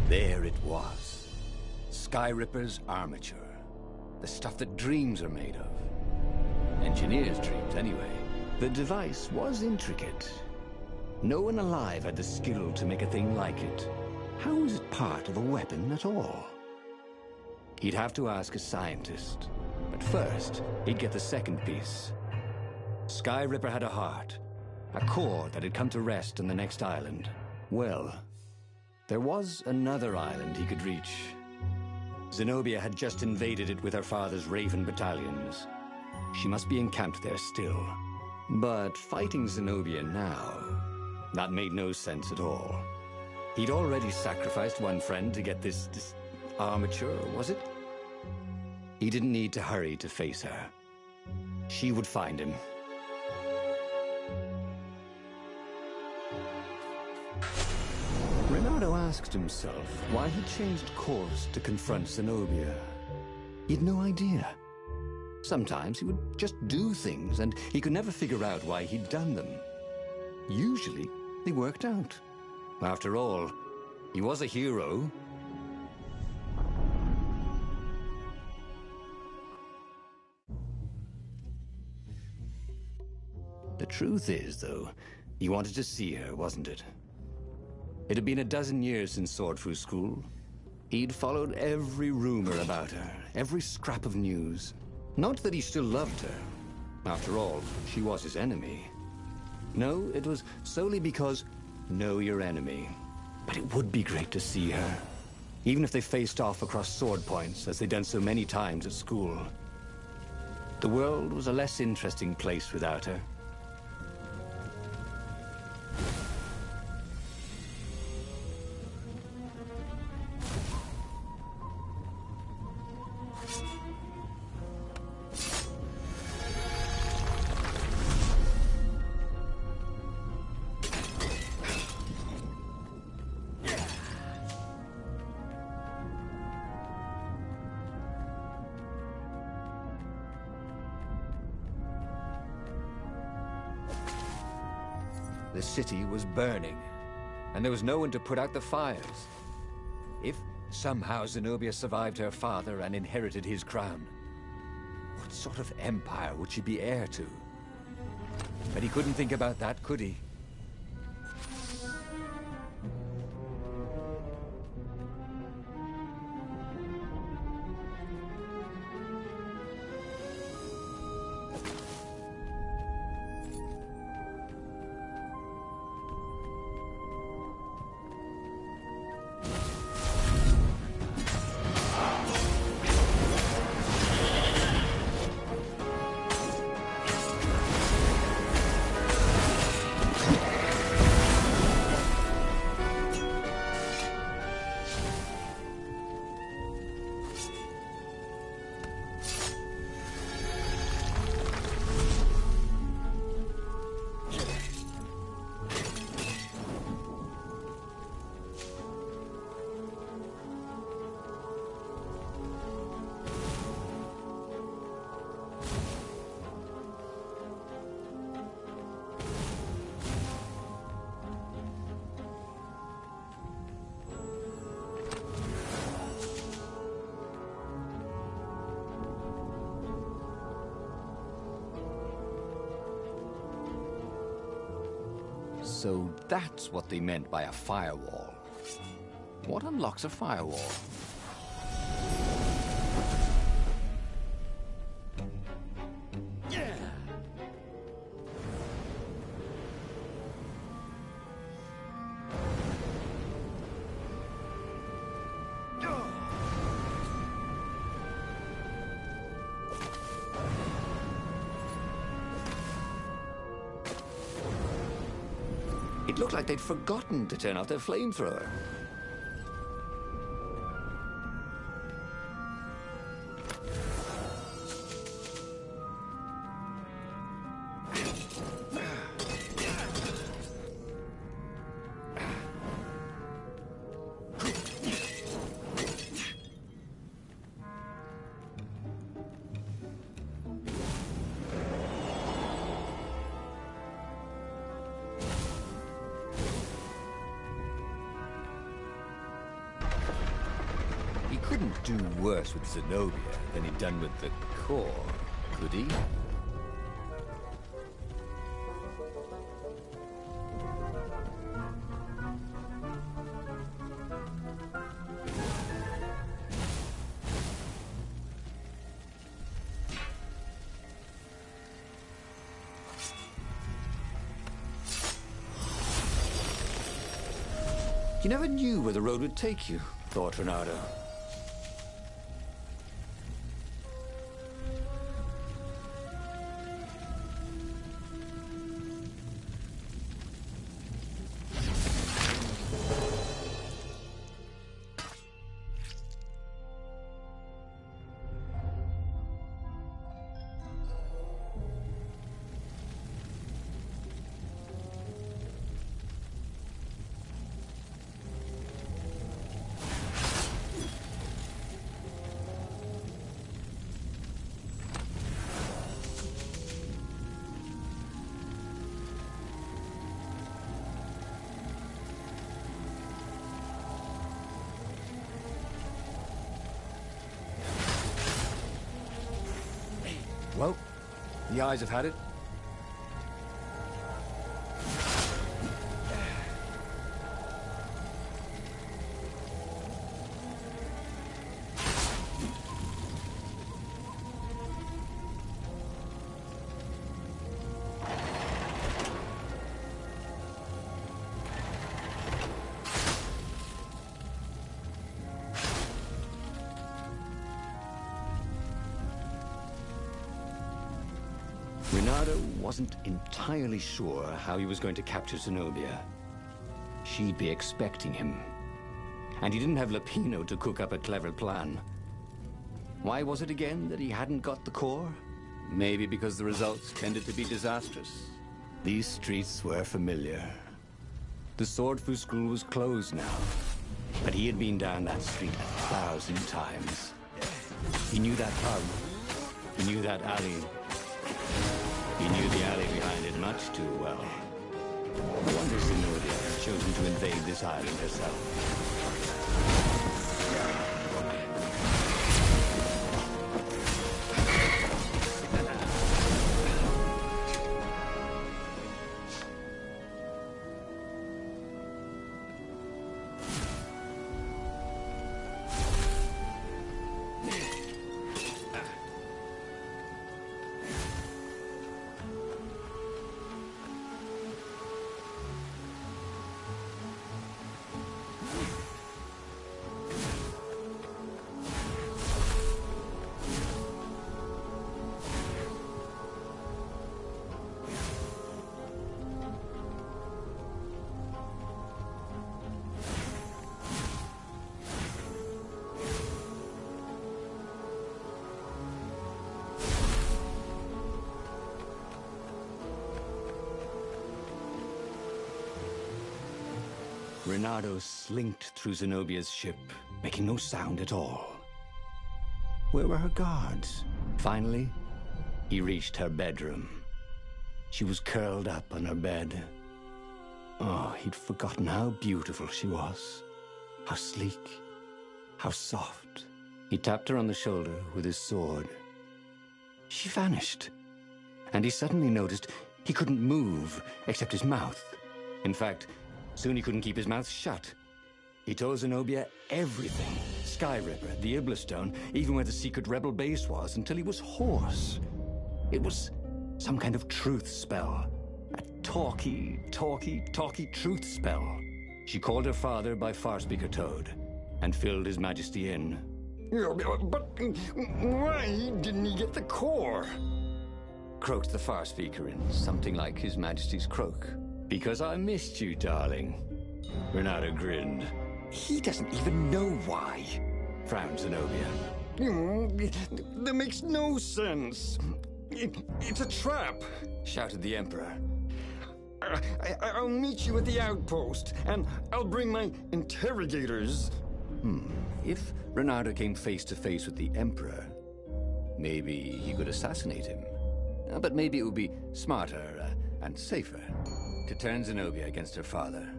There it was. Skyripper's armature. The stuff that dreams are made of. Engineers' dreams, anyway. The device was intricate. No one alive had the skill to make a thing like it. How was it part of a weapon at all? He'd have to ask a scientist. But first, he'd get the second piece. Skyripper had a heart. A core that had come to rest on the next island. Well, there was another island he could reach. Zenobia had just invaded it with her father's Raven battalions. She must be encamped there still. But fighting Zenobia now, that made no sense at all. He'd already sacrificed one friend to get this armature, was it? He didn't need to hurry to face her. She would find him. Renato asked himself why he changed course to confront Zenobia. He had no idea. Sometimes he would just do things, and he could never figure out why he'd done them. Usually, they worked out. After all, he was a hero. The truth is, though, he wanted to see her, wasn't it? It had been a dozen years since Swordfu School. He'd followed every rumor about her, every scrap of news. Not that he still loved her. After all, she was his enemy. No, it was solely because know your enemy. But it would be great to see her. Even if they faced off across sword points, as they'd done so many times at school. The world was a less interesting place without her. The city was burning, and there was no one to put out the fires. If somehow Zenobia survived her father and inherited his crown, what sort of empire would she be heir to? But he couldn't think about that, could he? So that's what they meant by a firewall. What unlocks a firewall? It looked like they'd forgotten to turn off their flamethrower. He couldn't do worse with Zenobia than he'd done with the core, could he? You never knew where the road would take you, thought Renato. Well, the eyes have had it. Renato wasn't entirely sure how he was going to capture Zenobia. She'd be expecting him. And he didn't have Lapino to cook up a clever plan. Why was it again that he hadn't got the core? Maybe because the results tended to be disastrous. These streets were familiar. The Sword Fu School was closed now, but he had been down that street 1,000 times. He knew that pub. He knew that alley. He knew the alley behind it much too well. No wonder Zenobia had chosen to invade this island herself. Renato slinked through Zenobia's ship, making no sound at all. Where were her guards? Finally, he reached her bedroom. She was curled up on her bed. Oh, he'd forgotten how beautiful she was. How sleek, how soft. He tapped her on the shoulder with his sword. She vanished. And he suddenly noticed he couldn't move except his mouth. In fact, soon he couldn't keep his mouth shut. He told Zenobia everything. Skyripper, the Iblistone, even where the secret rebel base was, until he was hoarse. It was some kind of truth spell. A talky truth spell. She called her father by Farspeaker Toad and filled His Majesty in. But why didn't he get the core? Croaked the Farspeaker in something like His Majesty's croak. Because I missed you, darling. Renato grinned. He doesn't even know why, frowned Zenobia. That makes no sense. It's a trap, shouted the Emperor. I'll meet you at the outpost, and I'll bring my interrogators. If Renato came face to face with the Emperor, maybe he could assassinate him. But maybe it would be smarter and safer to turn Zenobia against her father.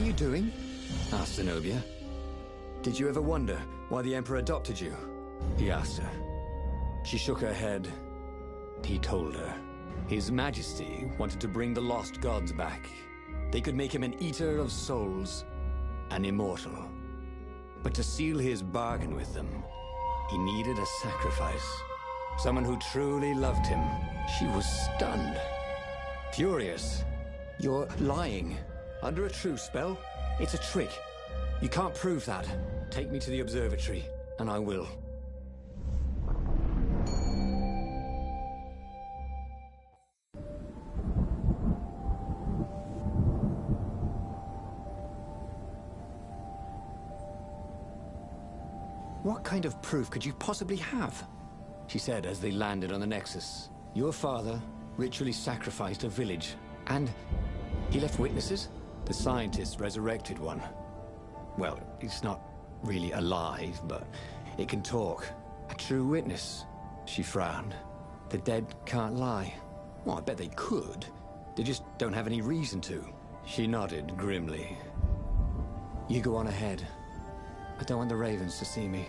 you doing? Asked Zenobia. Did you ever wonder why the Emperor adopted you? He asked her. She shook her head. He told her. His Majesty wanted to bring the lost gods back. They could make him an eater of souls, an immortal. But to seal his bargain with them, he needed a sacrifice. Someone who truly loved him. She was stunned. Furious. You're lying. Under a truce spell? It's a trick. You can't prove that. Take me to the observatory, and I will. What kind of proof could you possibly have? She said as they landed on the Nexus. Your father ritually sacrificed a village, and he left witnesses? The scientists resurrected one. Well, it's not really alive, but it can talk. A true witness. She frowned. The dead can't lie. Well, I bet they could. They just don't have any reason to. She nodded grimly. You go on ahead. I don't want the Ravens to see me.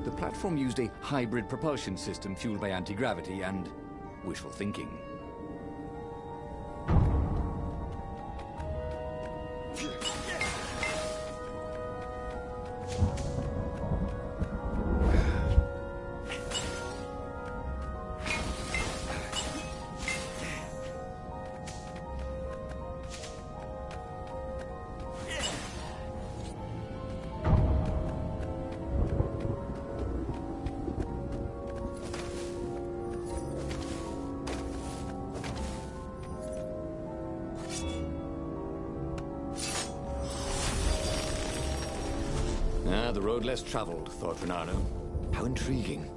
The platform used a hybrid propulsion system fueled by anti-gravity and wishful thinking. The road less traveled, thought Renardo. How intriguing.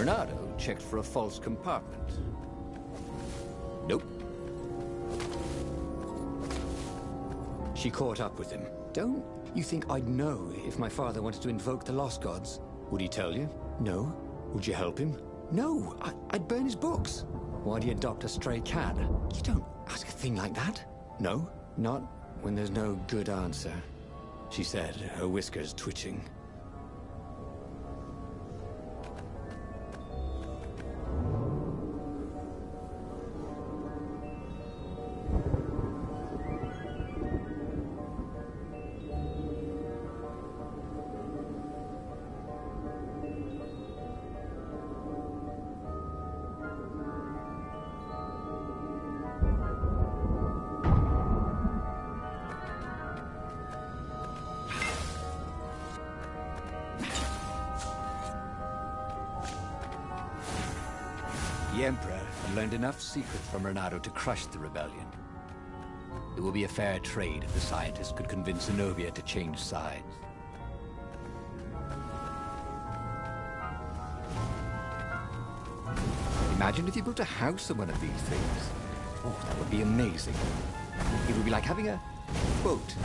Renato checked for a false compartment. Nope. She caught up with him. Don't you think I'd know if my father wanted to invoke the Lost Gods? Would he tell you? No. Would you help him? No. I'd burn his books. Why'd he adopt a stray cat? You don't ask a thing like that. No, not when there's no good answer, she said, her whiskers twitching. The Emperor had learned enough secret from Renato to crush the rebellion. It would be a fair trade if the scientists could convince Zenobia to change sides. Imagine if you built a house on one of these things. Oh, that would be amazing. It would be like having a boat.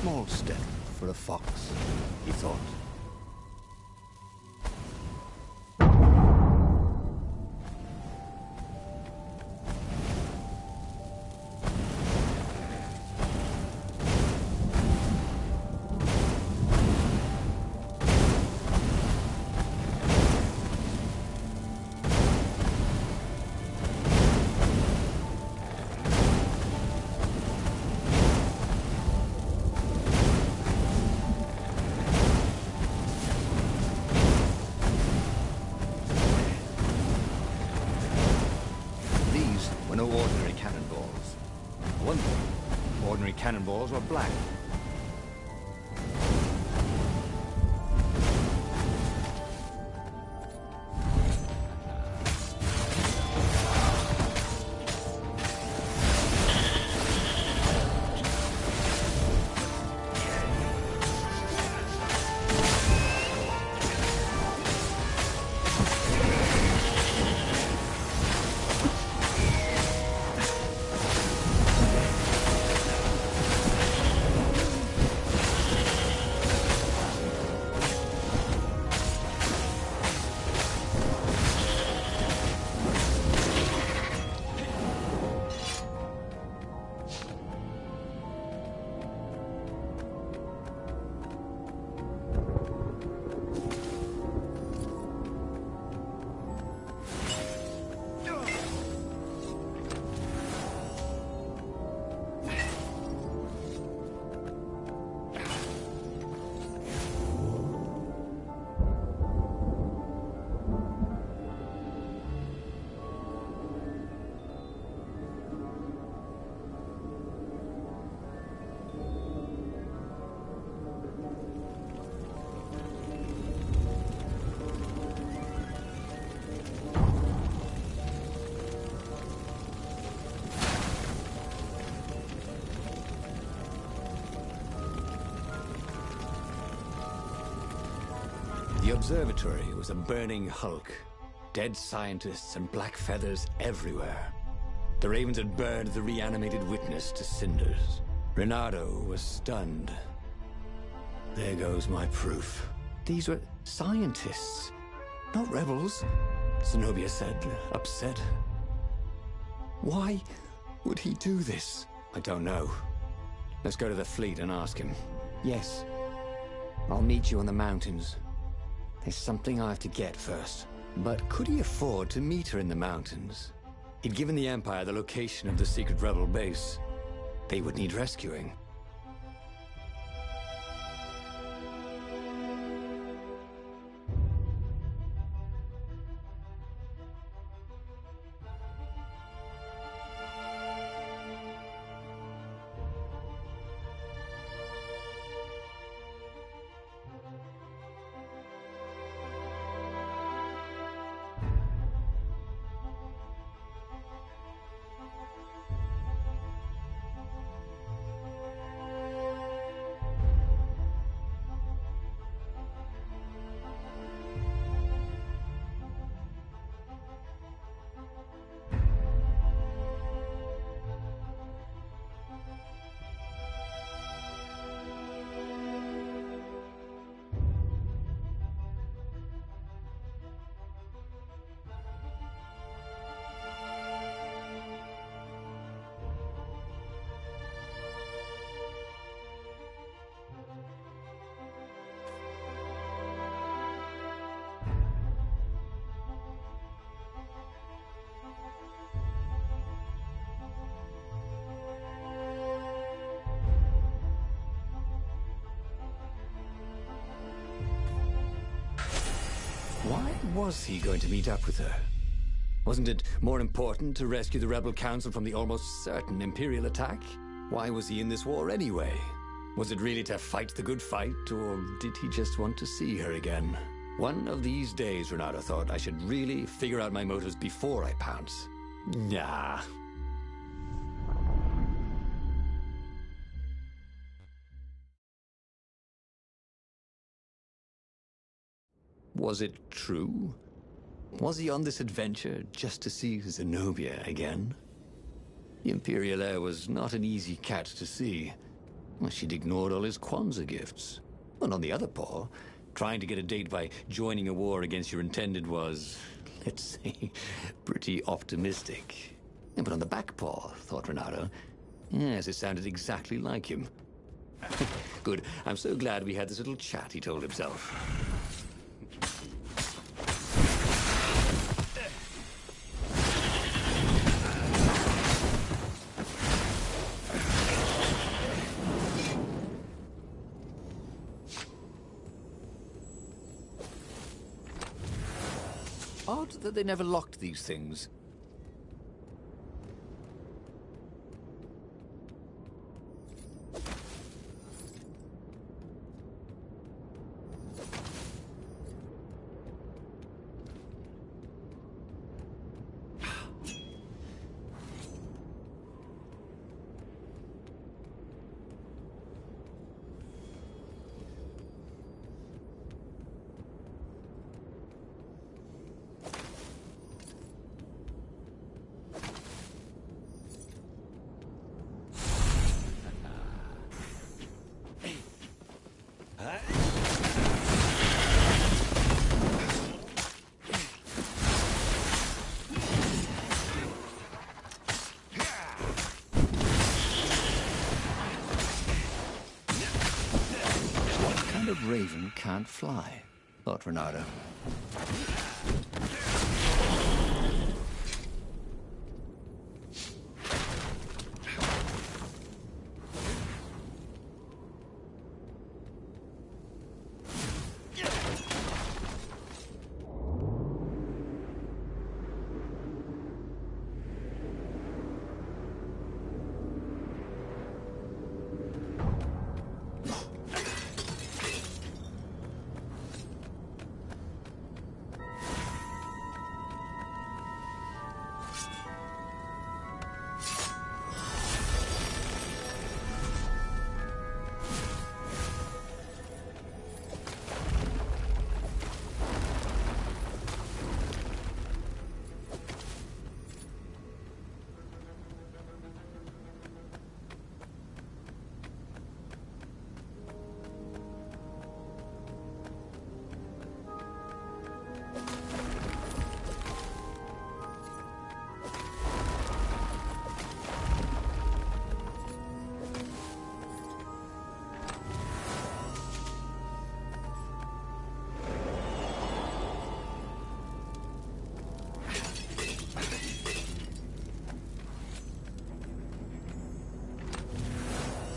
Small step for a fox, he thought. No ordinary cannonballs. One thing, ordinary cannonballs were black. The observatory was a burning hulk. Dead scientists and black feathers everywhere. The ravens had burned the reanimated witness to cinders. Renato was stunned. There goes my proof. These were scientists, not rebels, Zenobia said, upset. Why would he do this? I don't know. Let's go to the fleet and ask him. Yes. I'll meet you on the mountains. There's something I have to get first. But could he afford to meet her in the mountains? He'd given the Empire the location of the secret rebel base. They would need rescuing. Why was he going to meet up with her? Wasn't it more important to rescue the Rebel Council from the almost certain Imperial attack? Why was he in this war anyway? Was it really to fight the good fight, or did he just want to see her again? One of these days, Renato thought, I should really figure out my motives before I pounce. Nah. Was it true? Was he on this adventure just to see Zenobia again? The Imperial heir was not an easy cat to see. Well, she'd ignored all his Kwanzaa gifts. And on the other paw, trying to get a date by joining a war against your intended was, let's say, pretty optimistic. Yeah, but on the back paw, thought Renato, yes, it sounded exactly like him. Good. I'm so glad we had this little chat, he told himself. Odd that they never locked these things. Raven can't fly, thought Renato.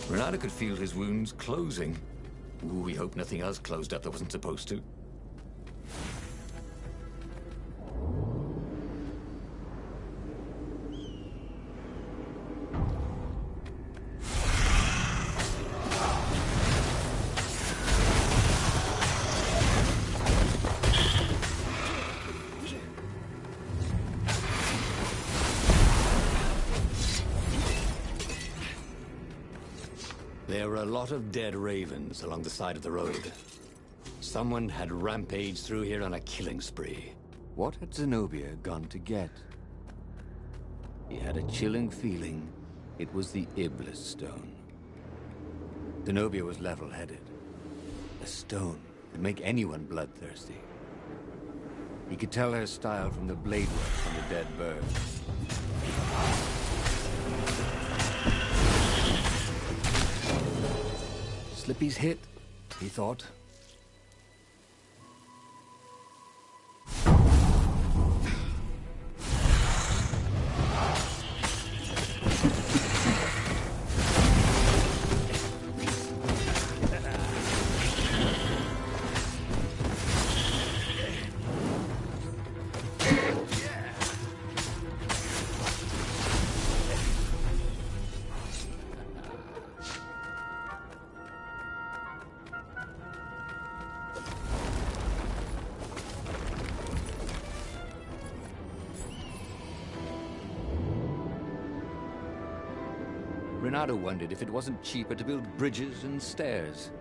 Renato could feel his wounds closing. Ooh, we hope nothing else closed up that wasn't supposed to. There were a lot of dead ravens along the side of the road. Someone had rampaged through here on a killing spree. What had Zenobia gone to get? He had a chilling feeling it was the Iblis stone. Zenobia was level-headed. A stone could make anyone bloodthirsty. He could tell her style from the blade work on the dead bird. Slippy's hit, he thought. Renato wondered if it wasn't cheaper to build bridges and stairs.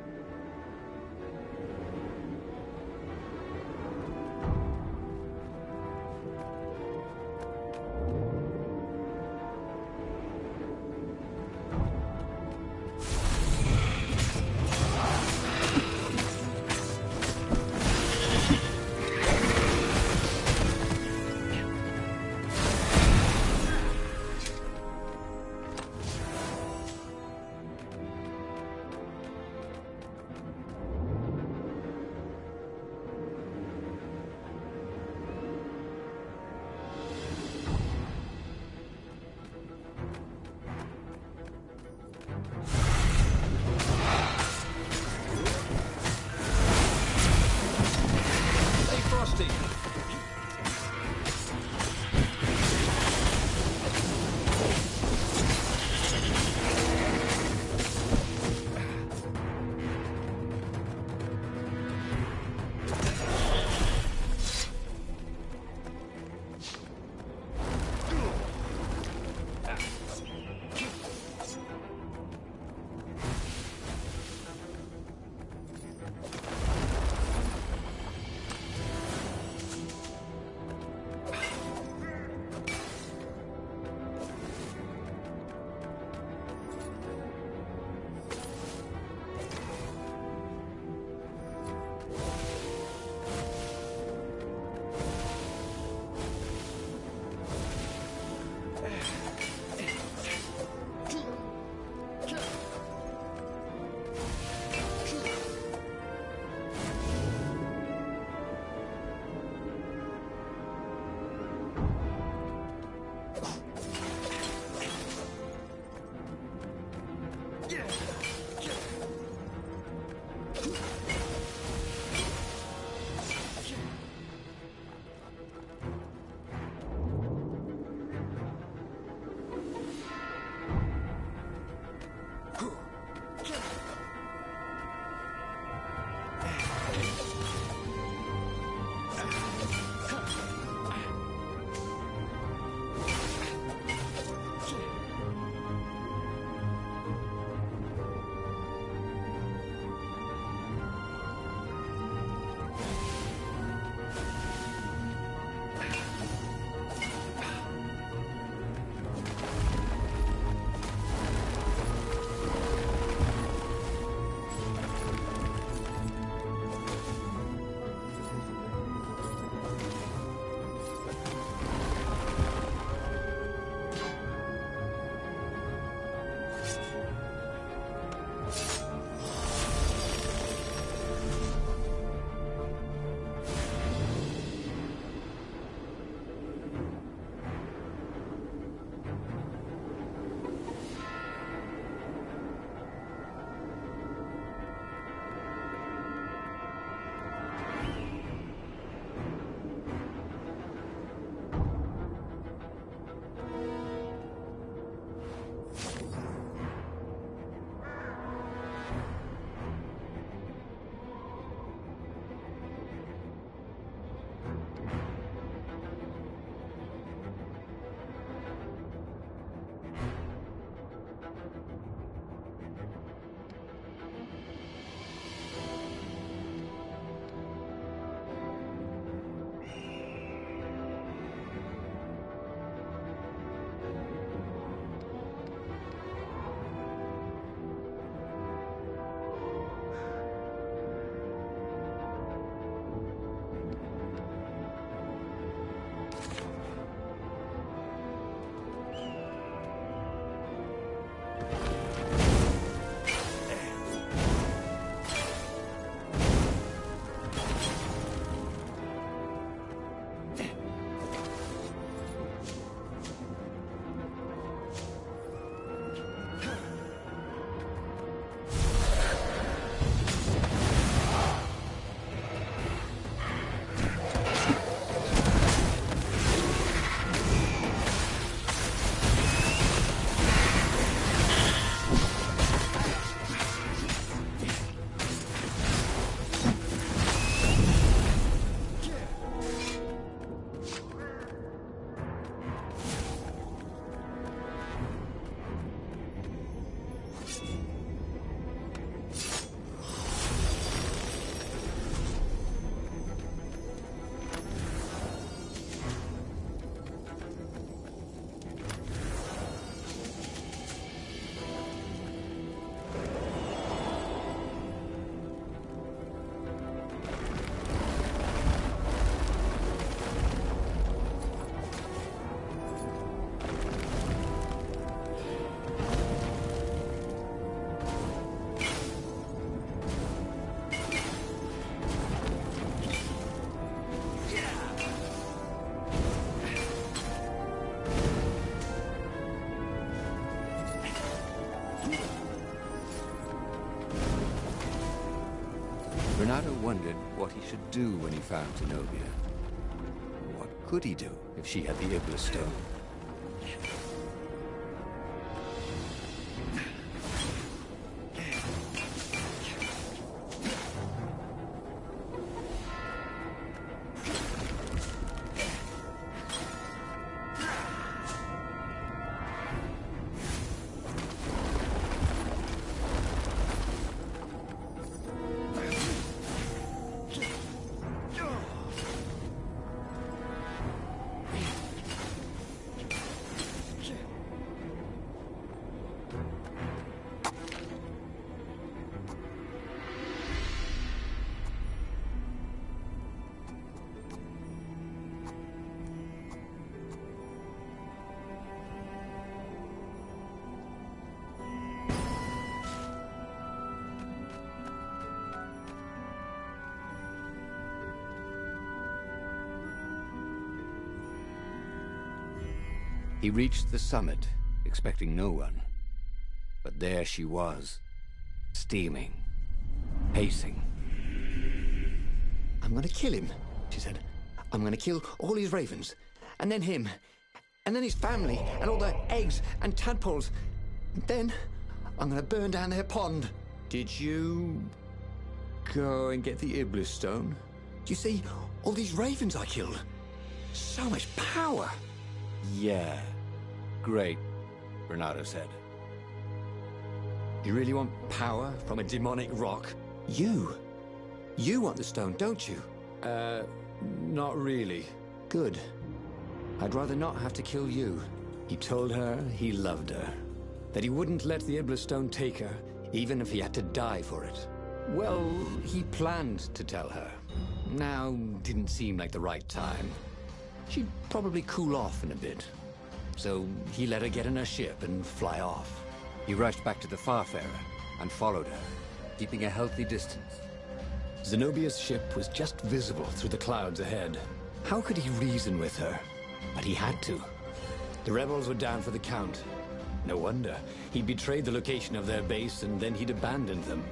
Renato wondered what he should do when he found Zenobia. What could he do if she had the Iblis stone? He reached the summit, expecting no one. But there she was, steaming, pacing. I'm gonna kill him, she said. I'm gonna kill all his ravens, and then him, and then his family, and all their eggs and tadpoles. And then I'm gonna burn down their pond. Did you go and get the Iblis stone? Do you see all these ravens I killed? So much power. Yeah. Great, Renato said. You really want power from a demonic rock? You want the stone, don't you? Not really. Good. I'd rather not have to kill you. He told her he loved her, that he wouldn't let the Iblis stone take her, even if he had to die for it. Well, he planned to tell her. Now didn't seem like the right time. She'd probably cool off in a bit. So he let her get in her ship and fly off. He rushed back to the Farfarer and followed her, keeping a healthy distance. Zenobia's ship was just visible through the clouds ahead. How could he reason with her? But he had to. The rebels were down for the count. No wonder. He'd betrayed the location of their base and then he'd abandoned them.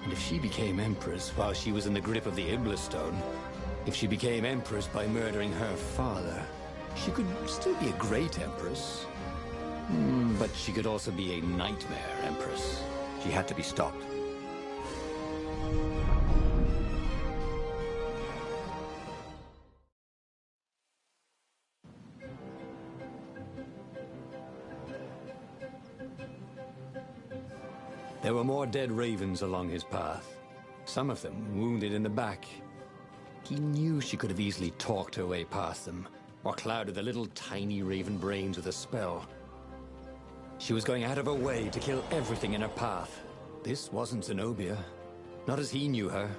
And if she became Empress while she was in the grip of the Iblis stone, if she became Empress by murdering her father, she could still be a great Empress. But she could also be a nightmare Empress. She had to be stopped. There were more dead ravens along his path, some of them wounded in the back. He knew she could have easily talked her way past them, or clouded the little tiny raven brains with a spell. She was going out of her way to kill everything in her path. This wasn't Zenobia, not as he knew her.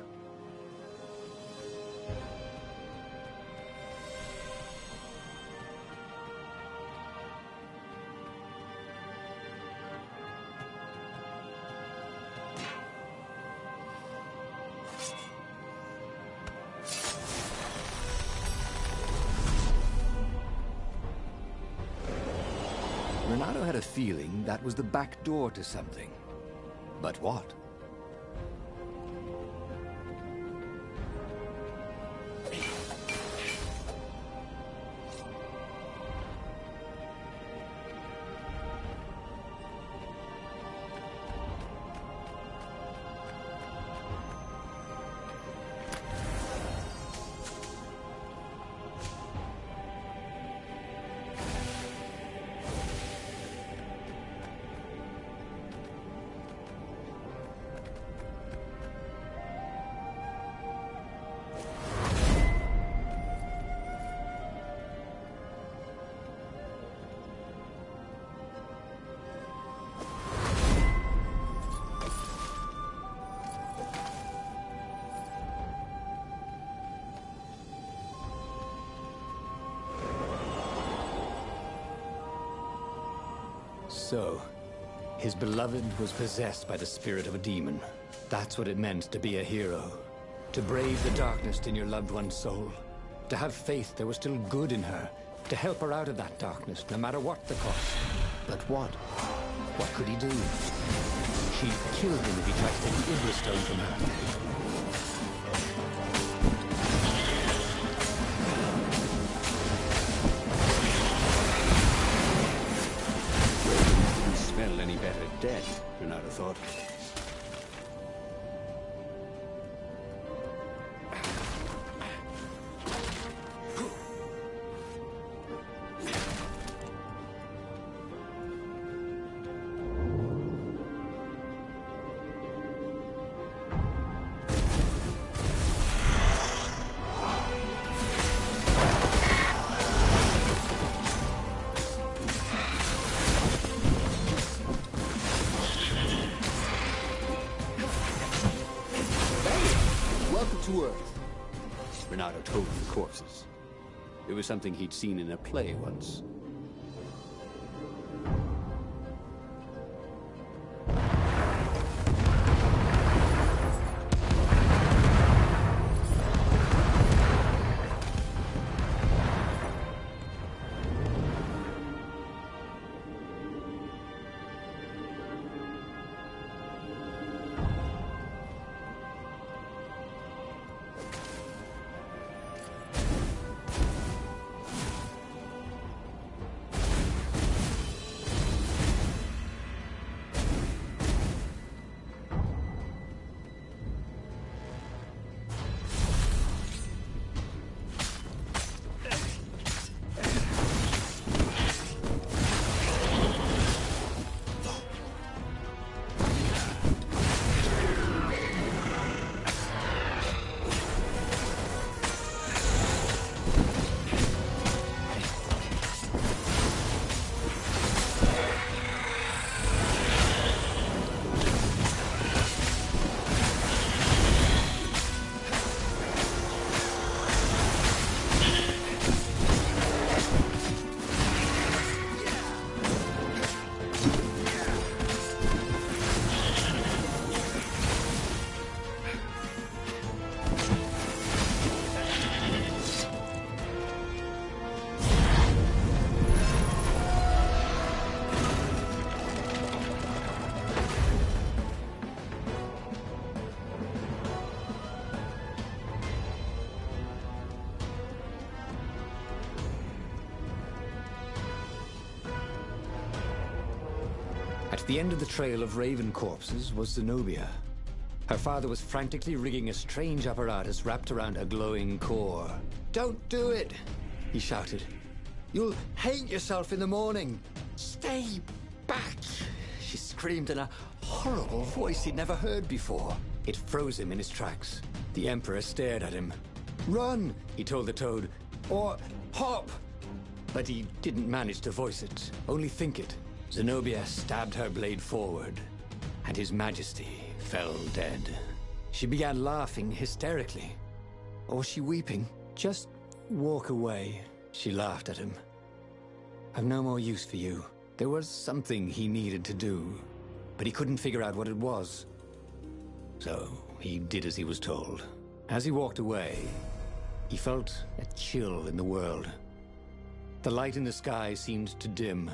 Renato had a feeling that was the back door to something. But what? So, his beloved was possessed by the spirit of a demon. That's what it meant to be a hero. To brave the darkness in your loved one's soul. To have faith there was still good in her. To help her out of that darkness, no matter what the cost. But what? What could he do? She'd kill him if he tried to take the Iblis stone from her. Didn't smell any better dead, Renato thought. To Earth. Renato told the corpses. It was something he'd seen in a play once. At the end of the trail of raven corpses was Zenobia. Her father was frantically rigging a strange apparatus wrapped around her glowing core. Don't do it, he shouted. You'll hate yourself in the morning. Stay back, she screamed in a horrible voice he'd never heard before. It froze him in his tracks. The Emperor stared at him. Run, he told the toad, or hop. But he didn't manage to voice it, only think it. Zenobia stabbed her blade forward, and His Majesty fell dead. She began laughing hysterically. Or was she weeping? Just walk away, she laughed at him. I've no more use for you. There was something he needed to do, but he couldn't figure out what it was. So he did as he was told. As he walked away, he felt a chill in the world. The light in the sky seemed to dim.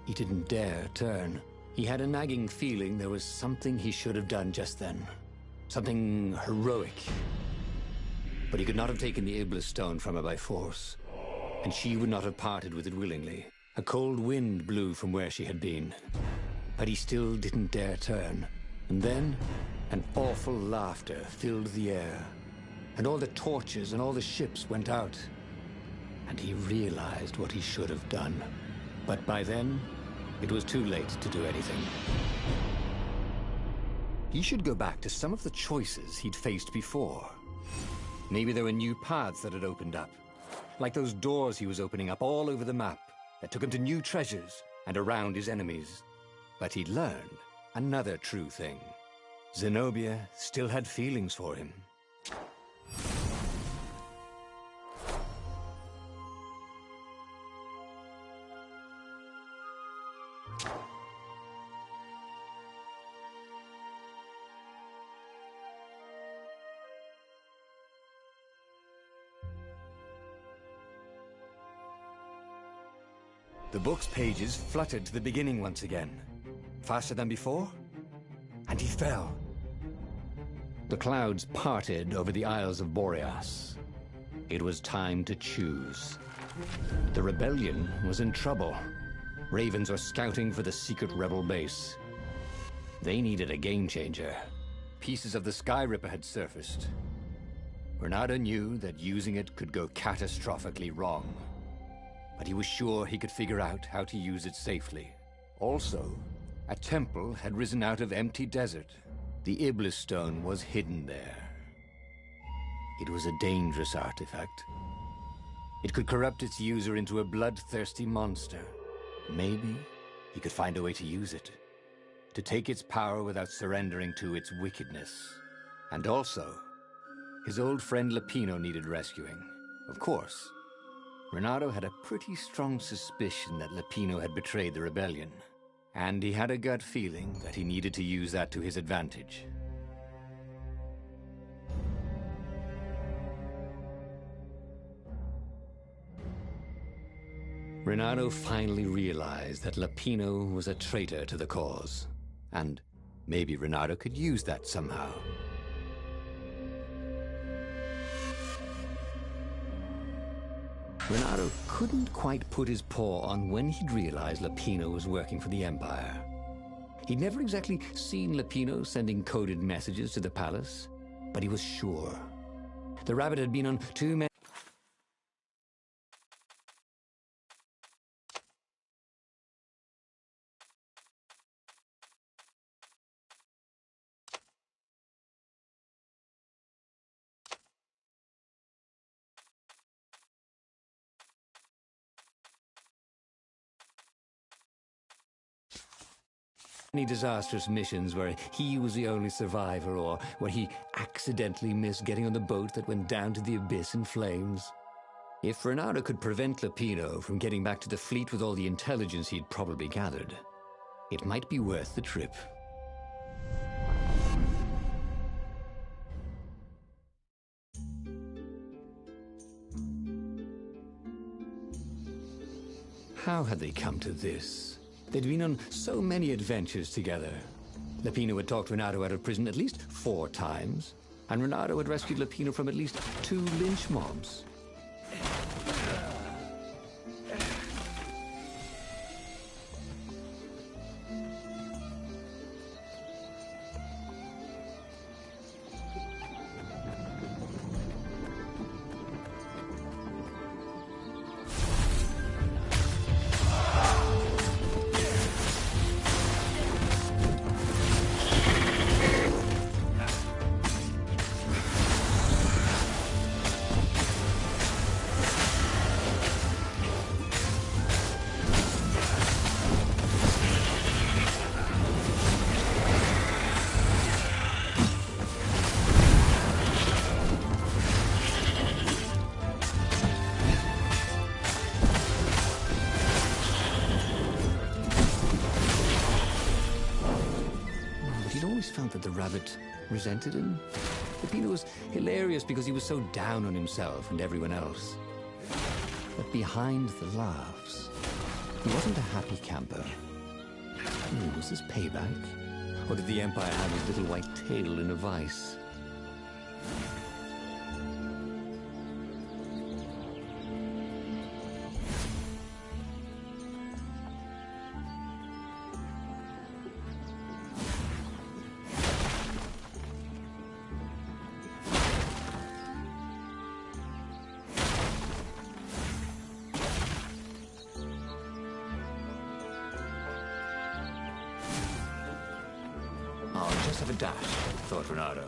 He didn't dare turn. He had a nagging feeling there was something he should have done just then. Something heroic. But he could not have taken the Iblis stone from her by force. And she would not have parted with it willingly. A cold wind blew from where she had been. But he still didn't dare turn. And then, an awful laughter filled the air. And all the torches and all the ships went out. And he realized what he should have done. But by then, it was too late to do anything. He should go back to some of the choices he'd faced before. Maybe there were new paths that had opened up. Like those doors he was opening up all over the map that took him to new treasures and around his enemies. But he'd learned another true thing. Zenobia still had feelings for him. The book's pages fluttered to the beginning once again. Faster than before? And he fell. The clouds parted over the Isles of Boreas. It was time to choose. The rebellion was in trouble. Ravens were scouting for the secret rebel base. They needed a game changer. Pieces of the Sky Ripper had surfaced. Renato knew that using it could go catastrophically wrong. But he was sure he could figure out how to use it safely. Also, a temple had risen out of empty desert. The Iblis stone was hidden there. It was a dangerous artifact. It could corrupt its user into a bloodthirsty monster. Maybe he could find a way to use it, to take its power without surrendering to its wickedness. And also, his old friend Lapino needed rescuing. Of course, Renato had a pretty strong suspicion that Lapino had betrayed the rebellion. And he had a gut feeling that he needed to use that to his advantage. Renato finally realized that Lapino was a traitor to the cause. And maybe Renato could use that somehow. Renato couldn't quite put his paw on when he'd realized Lapino was working for the Empire. He'd never exactly seen Lapino sending coded messages to the palace, but he was sure. The rabbit had been on too many disastrous missions where he was the only survivor, or where he accidentally missed getting on the boat that went down to the abyss in flames. If Renato could prevent Lapino from getting back to the fleet with all the intelligence he'd probably gathered, it might be worth the trip. How had they come to this? They'd been on so many adventures together. Lapino had talked Renato out of prison at least 4 times, and Renato had rescued Lapino from at least 2 lynch mobs. Found that the rabbit resented him. Lapino was hilarious because he was so down on himself and everyone else. But behind the laughs, he wasn't a happy camper. Was this payback? Or did the Empire have his little white tail in a vice? I'll just have a dash, thought Renato.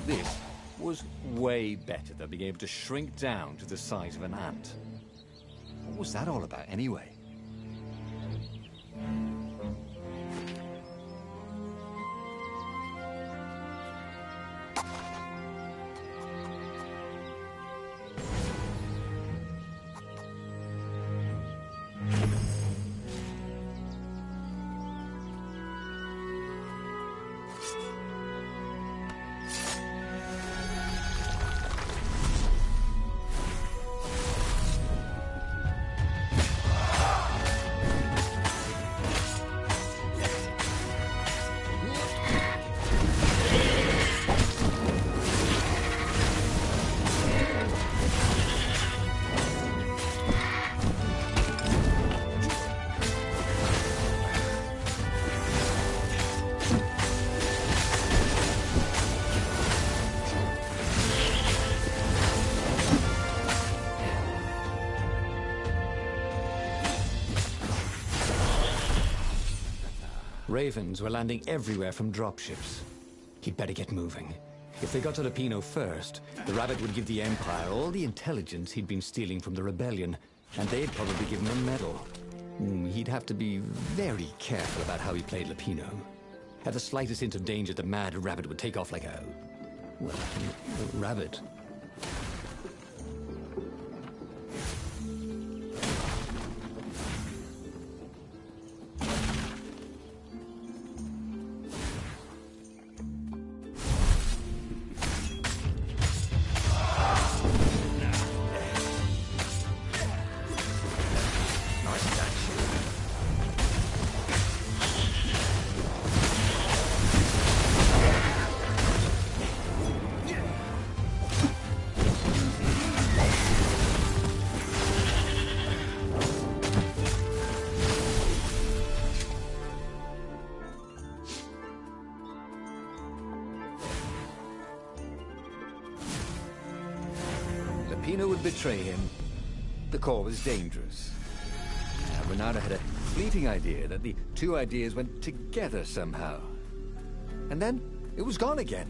this was way better than being able to shrink down to the size of an ant. What was that all about, anyway? Ravens were landing everywhere from dropships. He'd better get moving. If they got to Lupino first, the rabbit would give the Empire all the intelligence he'd been stealing from the rebellion, and they'd probably give him a medal. He'd have to be very careful about how he played Lupino. At the slightest hint of danger, the mad rabbit would take off like a rabbit. Pino would betray him. The core was dangerous. Renato had a fleeting idea that the two ideas went together somehow. And then it was gone again.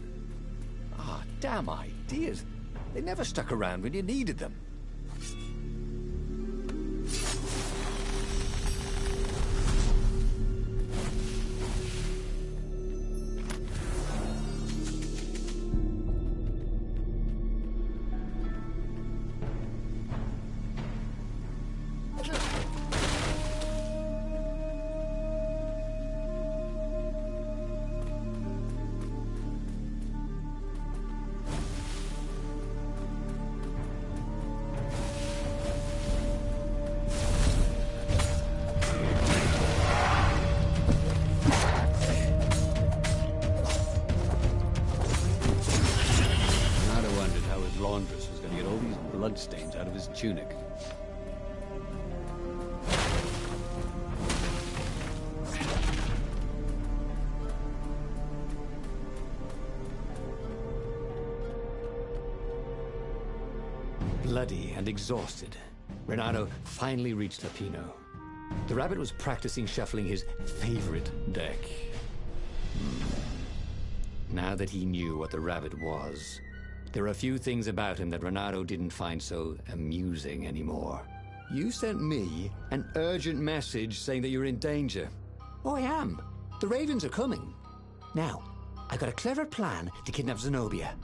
Damn ideas. They never stuck around when you needed them. Bloodstains out of his tunic. Bloody and exhausted, Renato finally reached Lupino. The rabbit was practicing shuffling his favorite deck. Now that he knew what the rabbit was, there were a few things about him that Renato didn't find so amusing anymore. You sent me an urgent message saying that you're in danger. Oh, I am. The Ravens are coming. Now, I got a clever plan to kidnap Zenobia.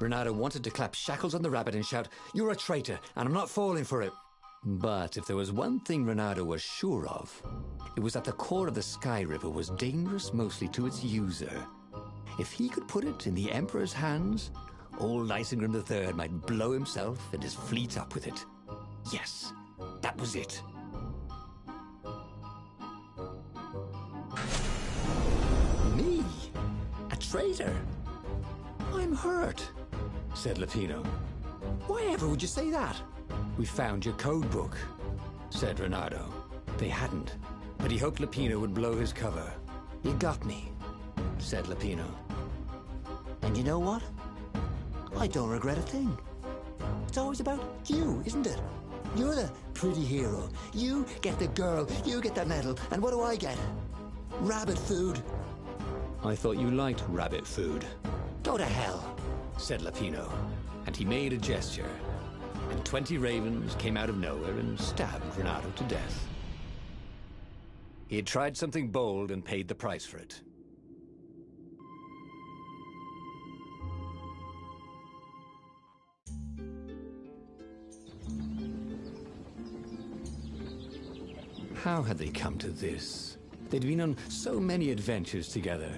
Renato wanted to clap shackles on the rabbit and shout, "You're a traitor, and I'm not falling for it." But if there was one thing Renato was sure of, it was that the core of the Sky River was dangerous mostly to its user. If he could put it in the Emperor's hands, old Isengrim III might blow himself and his fleet up with it. Yes, that was it. Me? A traitor? I'm hurt, said Lupino. Why ever would you say that? We found your code book, said Renato. They hadn't, but he hoped Lupino would blow his cover. You got me, said Lupino. And you know what? I don't regret a thing. It's always about you, isn't it? You're the pretty hero. You get the girl, you get the medal, and what do I get? Rabbit food. I thought you liked rabbit food. Go to hell. said Lapino, and he made a gesture, and 20 ravens came out of nowhere and stabbed Renato to death. He had tried something bold and paid the price for it. How had they come to this? They'd been on so many adventures together.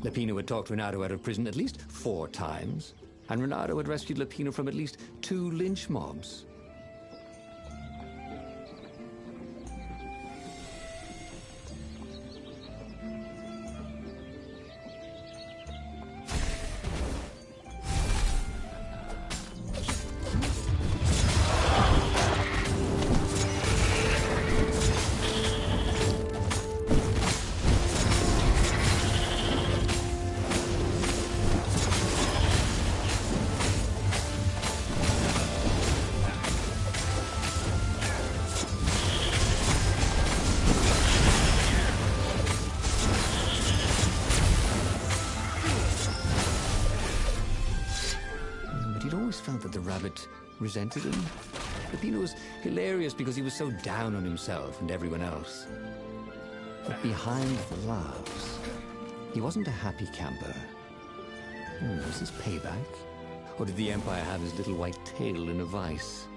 Lapino had talked Renato out of prison at least 4 times, and Renato had rescued Lapino from at least 2 lynch mobs. Felt that the rabbit resented him. Lapino was hilarious because he was so down on himself and everyone else. But behind the laughs, he wasn't a happy camper. Was this payback? Or did the Empire have his little white tail in a vice?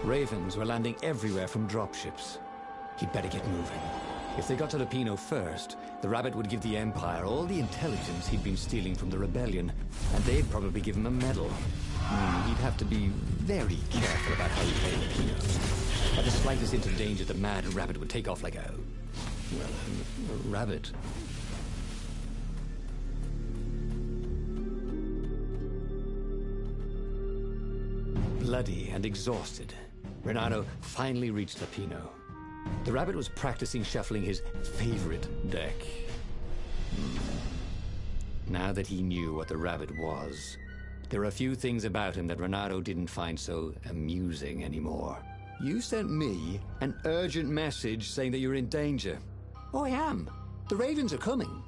Ravens were landing everywhere from dropships. He'd better get moving. If they got to Lapino first, the rabbit would give the Empire all the intelligence he'd been stealing from the rebellion, and they'd probably give him a medal. He'd have to be very careful about how he played Lapino. At the slightest hint of danger, the mad rabbit would take off like a rabbit. Bloody and exhausted, Renato finally reached Lapino. The rabbit was practicing shuffling his favorite deck. Now that he knew what the rabbit was, there were a few things about him that Renato didn't find so amusing anymore. You sent me an urgent message saying that you're in danger. Oh, I am. The ravens are coming.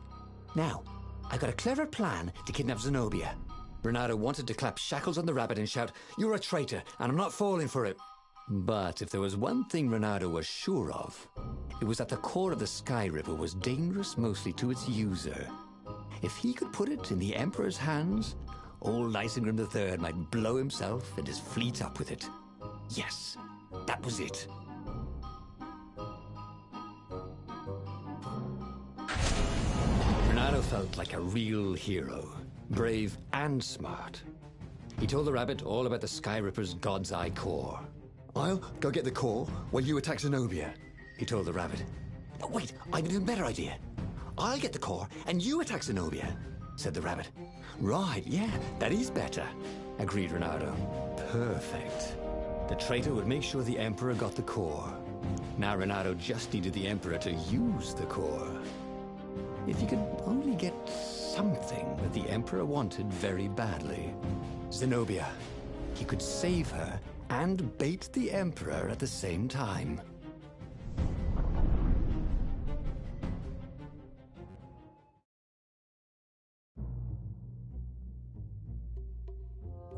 Now, I've got a clever plan to kidnap Zenobia. Renato wanted to clap shackles on the rabbit and shout, "You're a traitor, and I'm not falling for it." But if there was one thing Renato was sure of, it was that the core of the Sky River was dangerous mostly to its user. If he could put it in the Emperor's hands, old Isengrim III might blow himself and his fleet up with it. Yes, that was it. Renato felt like a real hero, brave and smart. He told the rabbit all about the Sky Ripper's God's Eye core. "I'll go get the core while you attack Zenobia," he told the rabbit. "But wait, I've an even better idea. I'll get the core and you attack Zenobia," said the rabbit. "Right, yeah, that is better," agreed Renato. Perfect. The traitor would make sure the Emperor got the core. Now Renato just needed the Emperor to use the core. If he could only get something that the Emperor wanted very badly. Zenobia. He could save her and bait the Emperor at the same time.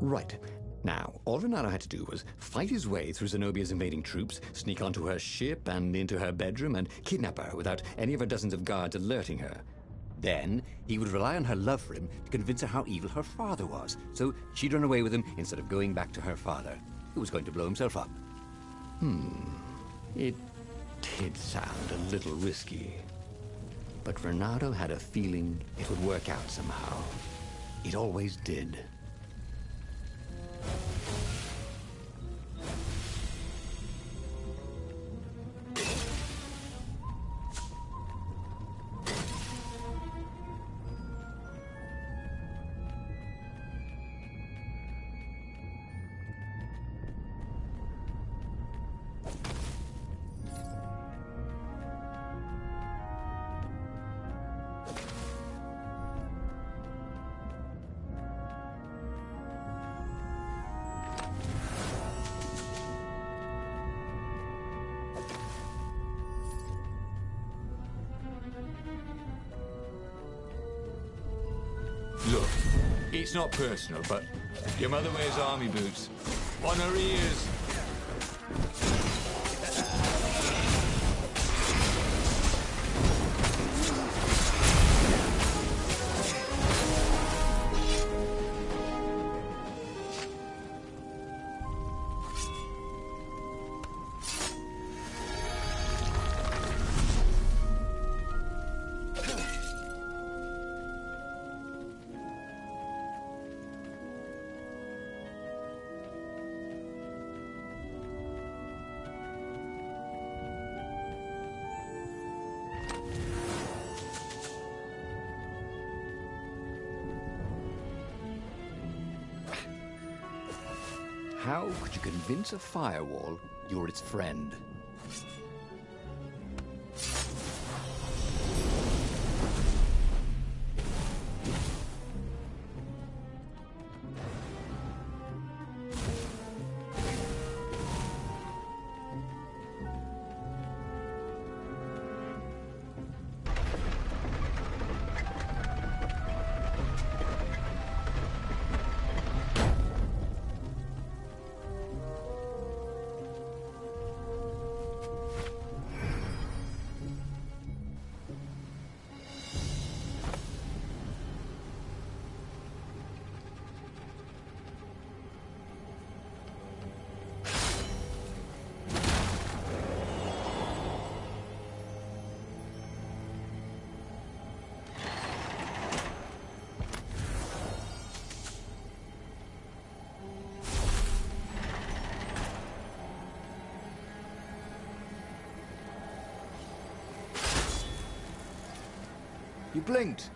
Right. Now, all Renato had to do was fight his way through Zenobia's invading troops, sneak onto her ship and into her bedroom, and kidnap her without any of her dozens of guards alerting her. Then, he would rely on her love for him to convince her how evil her father was, so she'd run away with him instead of going back to her father, who was going to blow himself up. It did sound a little risky. But Renato had a feeling it would work out somehow. It always did. Look, it's not personal, but your mother wears army boots on her ears. How could you convince a firewall you're its friend? You blinked.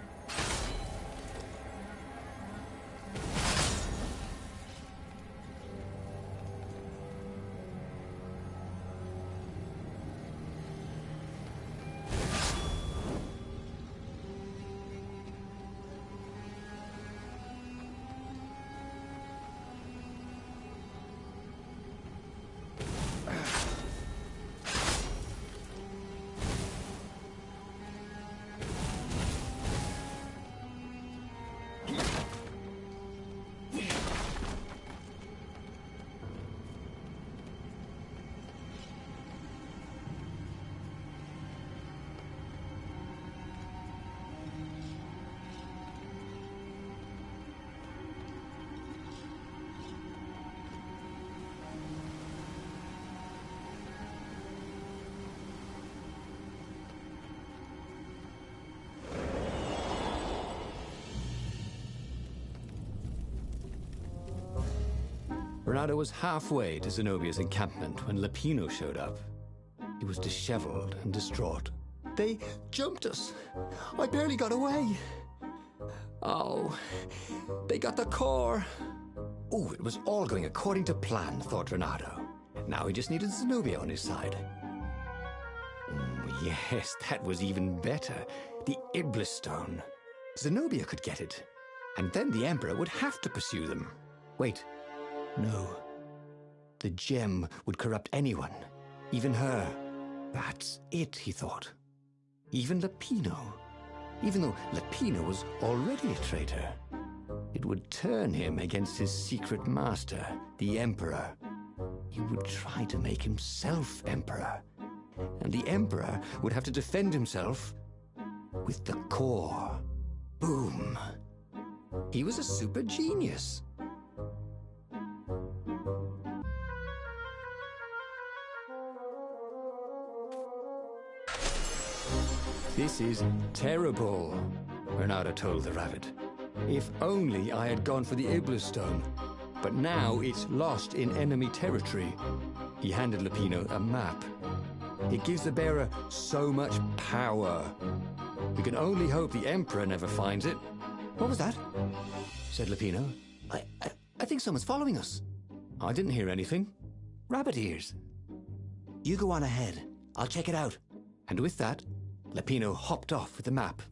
Renato was halfway to Zenobia's encampment when Lapino showed up. He was disheveled and distraught. They jumped us. I barely got away. Oh, they got the core. Oh, it was all going according to plan, thought Renato. Now he just needed Zenobia on his side. Yes, that was even better. The Iblis Stone. Zenobia could get it. And then the Emperor would have to pursue them. Wait. No. The gem would corrupt anyone. Even her. That's it, he thought. Even Lapino. Even though Lapino was already a traitor. It would turn him against his secret master, the Emperor. He would try to make himself Emperor. And the Emperor would have to defend himself with the core. Boom. He was a super genius. This is terrible, Renato told the rabbit. If only I had gone for the Iblis stone. But now it's lost in enemy territory. He handed Lupino a map. It gives the bearer so much power. We can only hope the Emperor never finds it. What was that? Said Lupino. I think someone's following us. I didn't hear anything. Rabbit ears. You go on ahead. I'll check it out. And with that, Lupino hopped off with the map.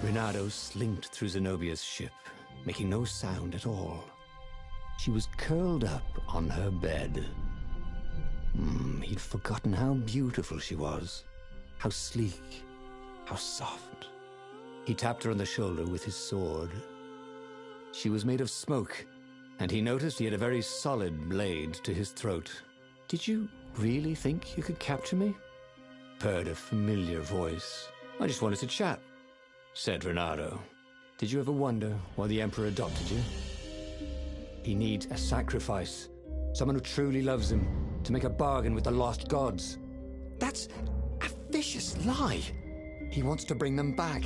Renato slinked through Zenobia's ship, making no sound at all. She was curled up on her bed. He'd forgotten how beautiful she was, how sleek, how soft. He tapped her on the shoulder with his sword. She was made of smoke, and he noticed he had a very solid blade to his throat. Did you really think you could capture me? Purred a familiar voice. I just wanted to chat, said Renato. Did you ever wonder why the Emperor adopted you? He needs a sacrifice, someone who truly loves him, to make a bargain with the lost gods. That's a vicious lie. He wants to bring them back.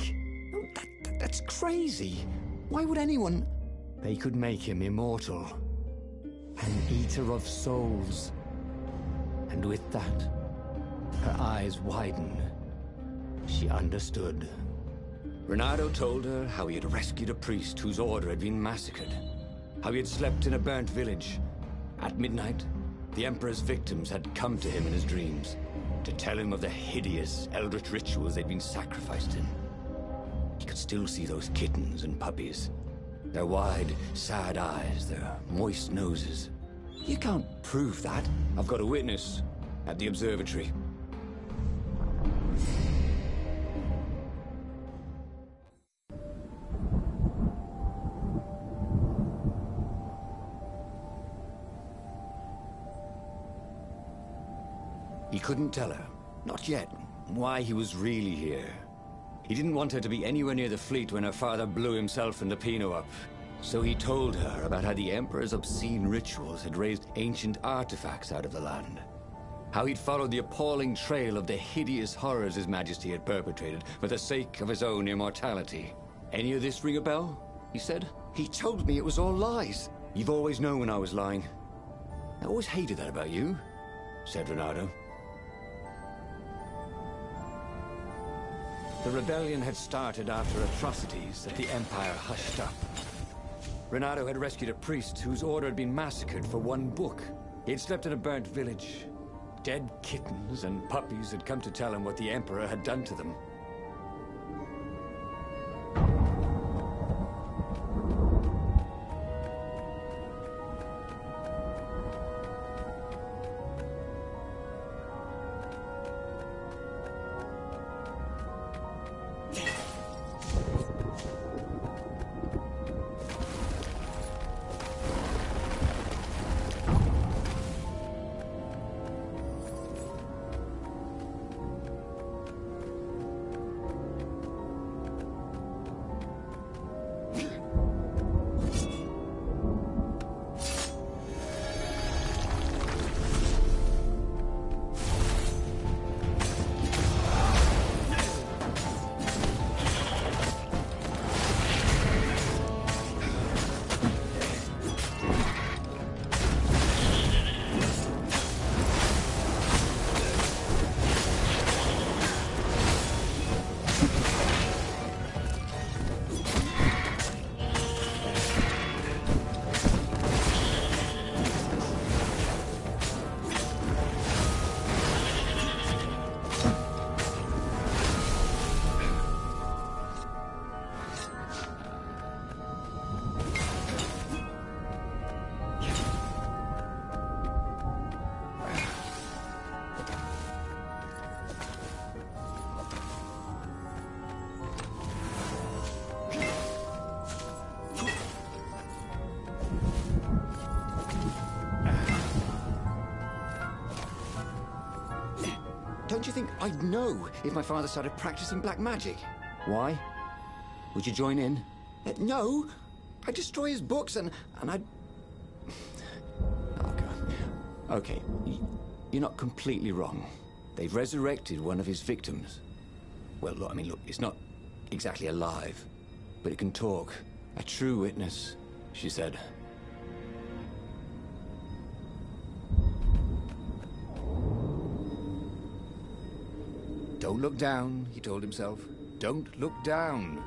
That's crazy. Why would anyone... They could make him immortal. An eater of souls. And with that, her eyes widened. She understood. Renato told her how he had rescued a priest whose order had been massacred, how he had slept in a burnt village. At midnight, the Emperor's victims had come to him in his dreams to tell him of the hideous eldritch rituals they'd been sacrificed in. He could still see those kittens and puppies, their wide, sad eyes, their moist noses. You can't prove that. I've got a witness at the observatory. He couldn't tell her, not yet, why he was really here. He didn't want her to be anywhere near the fleet when her father blew himself and Lupino up. So he told her about how the Emperor's obscene rituals had raised ancient artifacts out of the land. How he'd followed the appalling trail of the hideous horrors His Majesty had perpetrated for the sake of his own immortality. Any of this ring a bell? He said. He told me it was all lies. You've always known when I was lying. I always hated that about you, said Renato. The rebellion had started after atrocities that the Empire hushed up. Renato had rescued a priest whose order had been massacred for one book. He had slept in a burnt village. Dead kittens and puppies had come to tell him what the Emperor had done to them. Don't you think I'd know if my father started practicing black magic? Why? Would you join in? No. I'd destroy his books and I'd... Oh, God. Okay, you're not completely wrong. They've resurrected one of his victims. Well, look, I mean, look, it's not exactly alive, but it can talk. A true witness, she said. Don't look down, he told himself. Don't look down.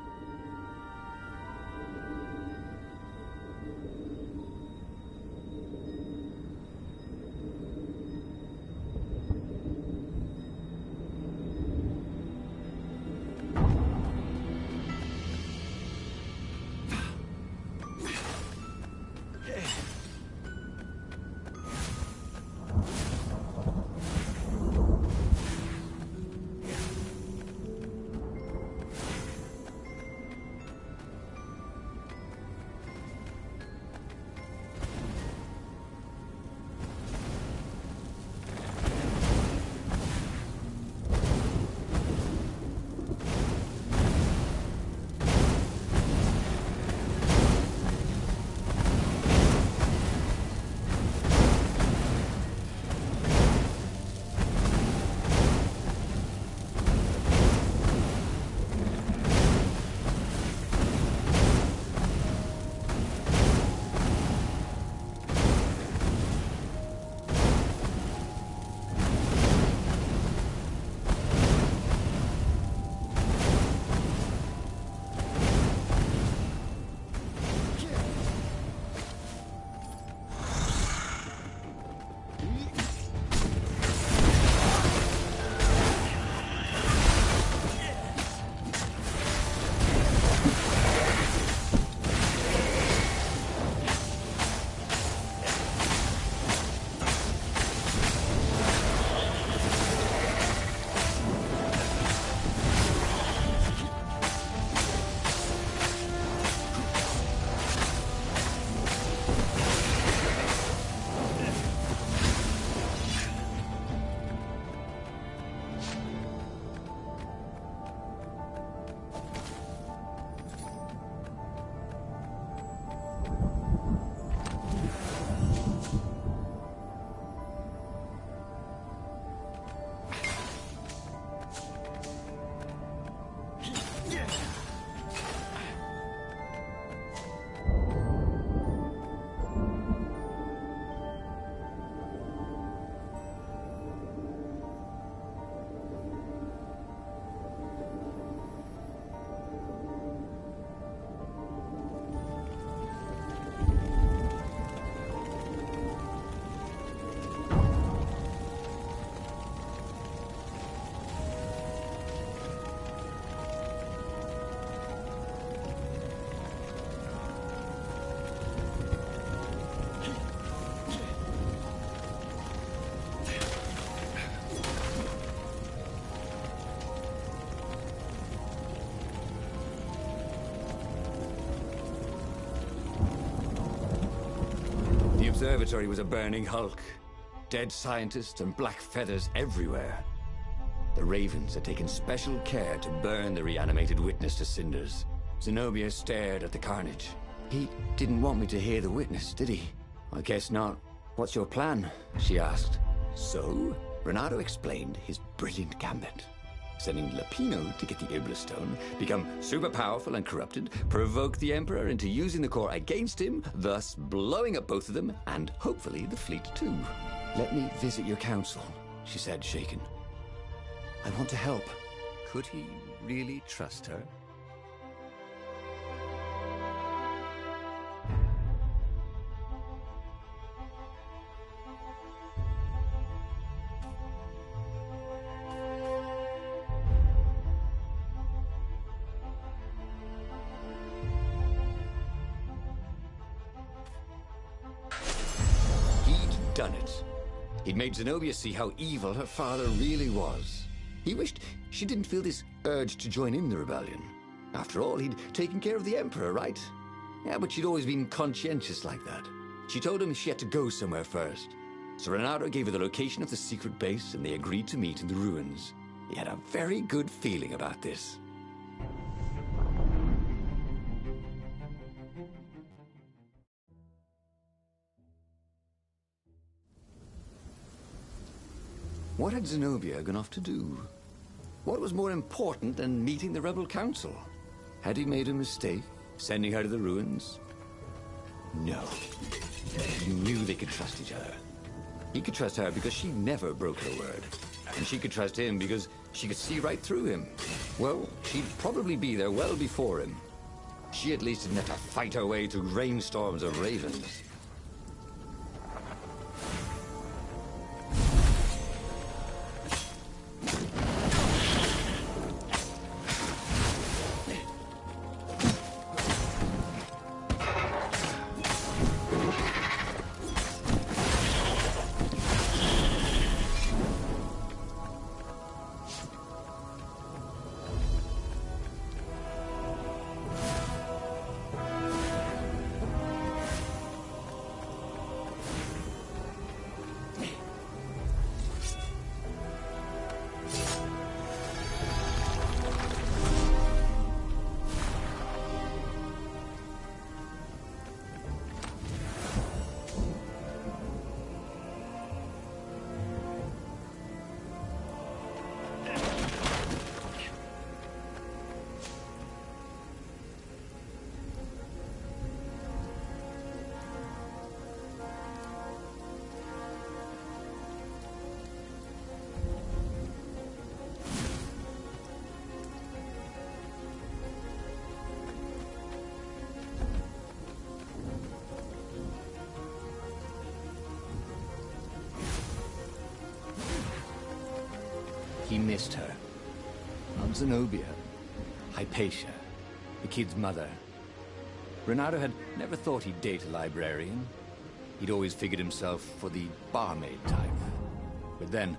The observatory was a burning hulk. Dead scientists and black feathers everywhere. The Ravens had taken special care to burn the reanimated witness to cinders. Zenobia stared at the carnage. He didn't want me to hear the witness, did he? I guess not. What's your plan? She asked. So, Renato explained his brilliant gambit. Sending Lapino to get the Iblistone, become super powerful and corrupted, provoke the Emperor into using the core against him, thus blowing up both of them, and hopefully the fleet too. Let me visit your council, she said, shaken. I want to help. Could he really trust her? Done it. He'd made Zenobia see how evil her father really was. He wished she didn't feel this urge to join in the rebellion. After all, he'd taken care of the Emperor, right? Yeah, but she'd always been conscientious like that. She told him she had to go somewhere first. So Renato gave her the location of the secret base, and they agreed to meet in the ruins. He had a very good feeling about this. What had Zenobia gone off to do? What was more important than meeting the Rebel Council? Had he made a mistake, sending her to the ruins? No. He knew they could trust each other. He could trust her because she never broke her word. And she could trust him because she could see right through him. Well, she'd probably be there well before him. She at least didn't have to fight her way through rainstorms of ravens. He missed her. Not Zenobia. Hypatia, the kid's mother. Renato had never thought he'd date a librarian. He'd always figured himself for the barmaid type. But then,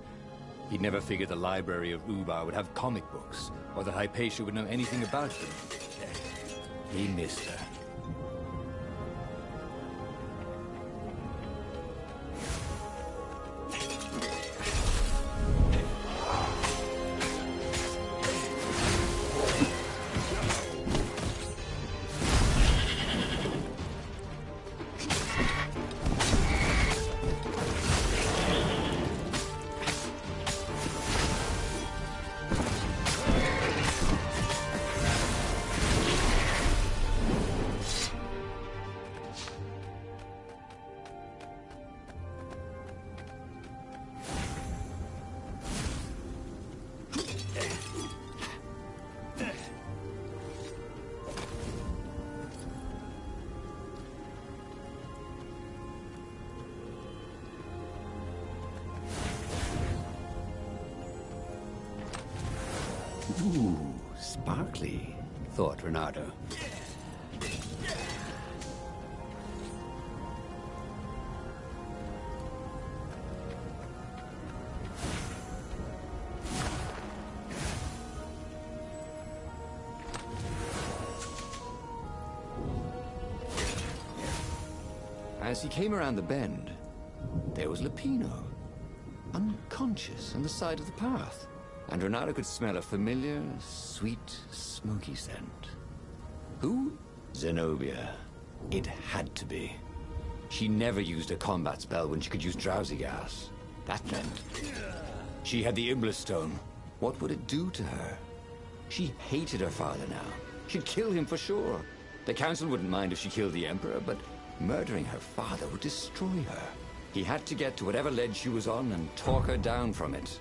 he'd never figured the library of Ubar would have comic books, or that Hypatia would know anything about them. He missed her. Ooh, sparkly, thought Renato. As he came around the bend, there was Lupino, unconscious on the side of the path. And Renato could smell a familiar, sweet, smoky scent. Who? Zenobia. It had to be. She never used a combat spell when she could use drowsy gas. That meant she had the Iblis Stone. What would it do to her? She hated her father now. She'd kill him for sure. The council wouldn't mind if she killed the Emperor, but murdering her father would destroy her. He had to get to whatever ledge she was on and talk her down from it.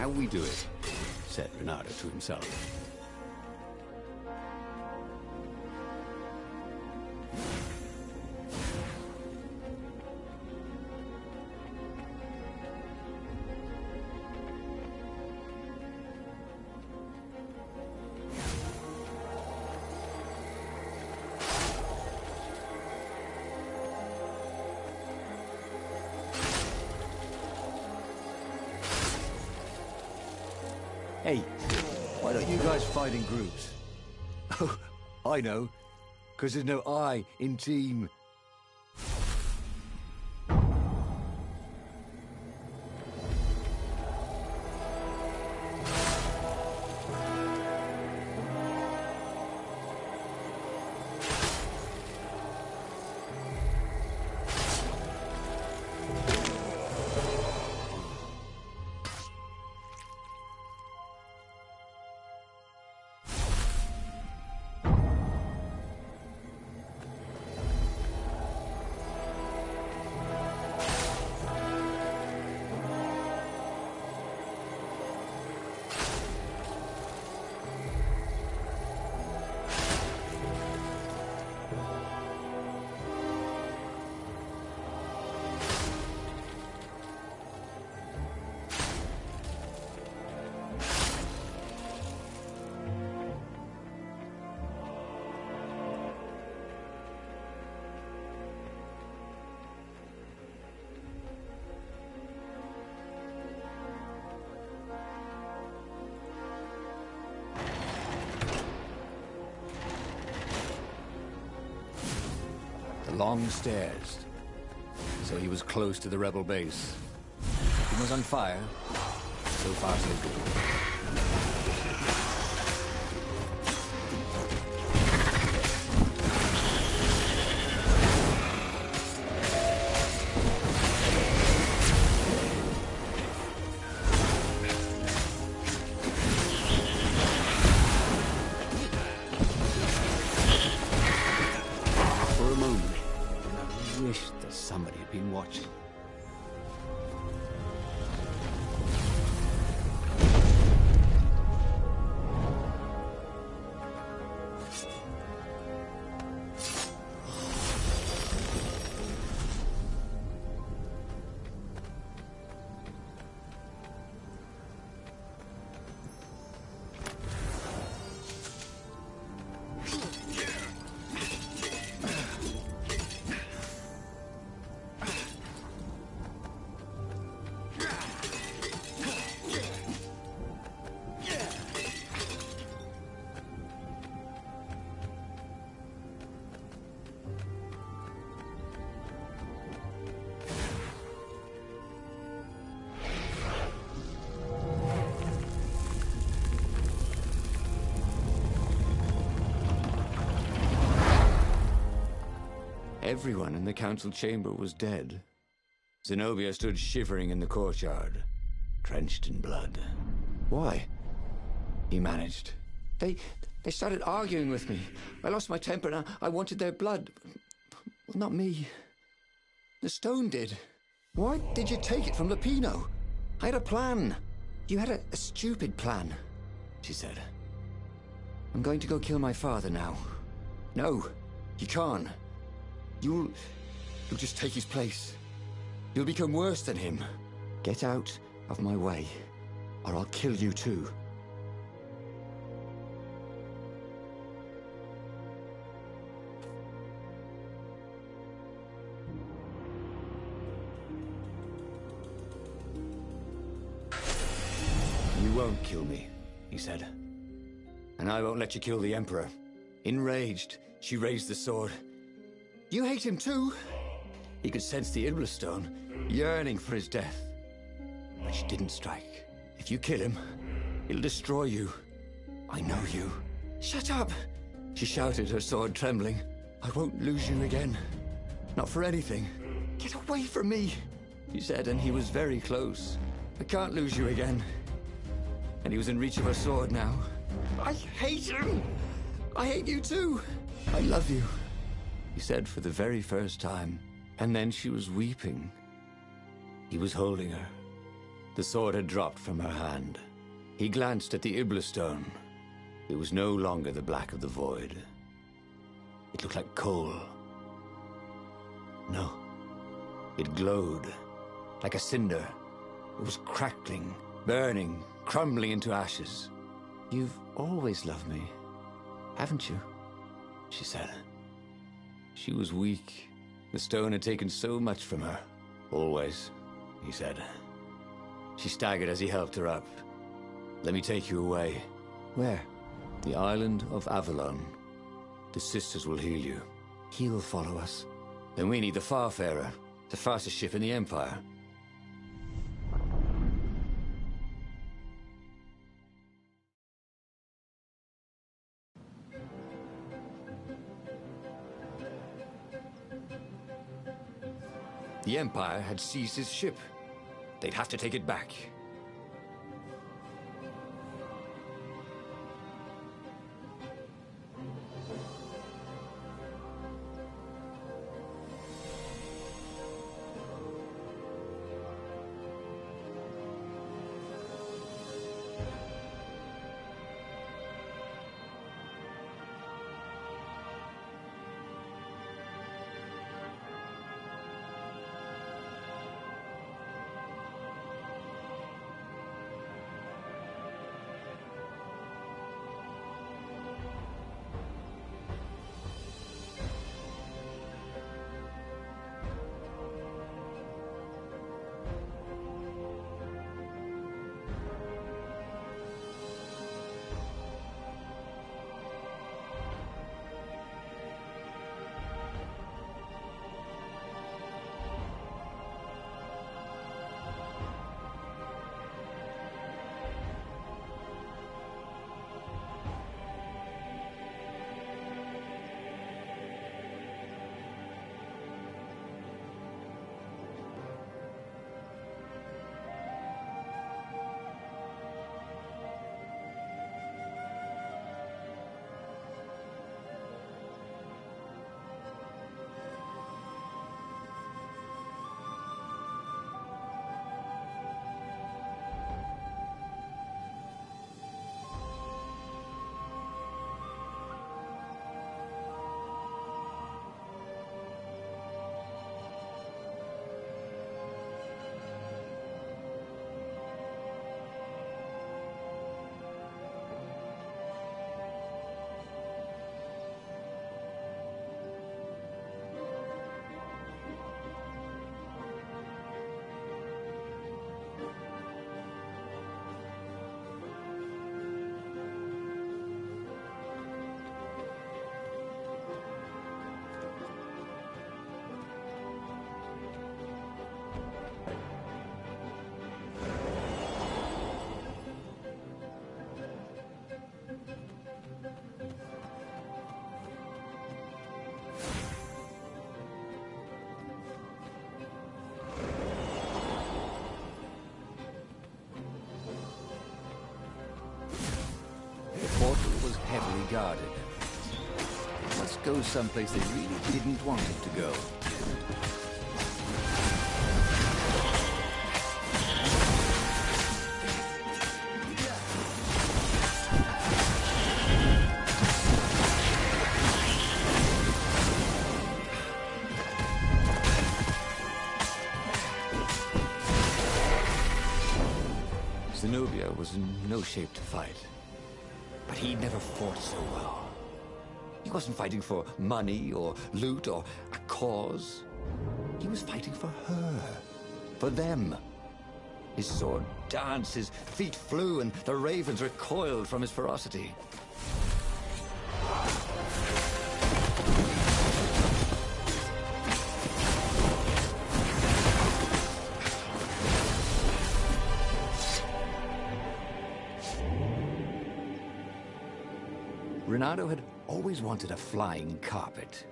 how we do it, said Renato to himself. Hey, why don't you guys fight in groups? Oh, I know. Because there's no I in team. Long stairs. So he was close to the rebel base. He was on fire. So far, so good. Somebody had been watching. Everyone in the council chamber was dead. Zenobia stood shivering in the courtyard, drenched in blood. Why? He managed. They started arguing with me. I lost my temper and I wanted their blood. Well, not me. The stone did. Why did you take it from Lupino? I had a plan. You had a stupid plan, she said. I'm going to go kill my father now. No, you can't. You'll just take his place. You'll become worse than him. Get out of my way, or I'll kill you too. You won't kill me, he said. And I won't let you kill the Emperor. Enraged, she raised the sword. You hate him too? He could sense the Iblis stone, yearning for his death. But she didn't strike. If you kill him, he'll destroy you. I know you. Shut up! She shouted, her sword trembling. I won't lose you again. Not for anything. Get away from me, he said, and he was very close. I can't lose you again. And he was in reach of her sword now. I hate him! I hate you too! I love you, he said for the very first time. And then she was weeping. He was holding her, The sword had dropped from her hand. He glanced at the Iblastone. It was no longer the black of the void. It looked like coal. No. It glowed, like a cinder. It was crackling, burning, crumbling into ashes. "You've always loved me, haven't you?" she said. She was weak. The stone had taken so much from her. "Always," he said. She staggered as he helped her up. "Let me take you away." "Where?" "The island of Avalon. The sisters will heal you." "He'll follow us." "Then we need the Farfarer, the fastest ship in the Empire." The Empire had seized his ship. They'd have to take it back. Heavily guarded. It must go someplace they really didn't want it to go. Zenobia was in no shape to fight. But he never fought so well. He wasn't fighting for money or loot or a cause. He was fighting for her. For them. His sword danced, his feet flew, and the ravens recoiled from his ferocity. Renato had always wanted a flying carpet.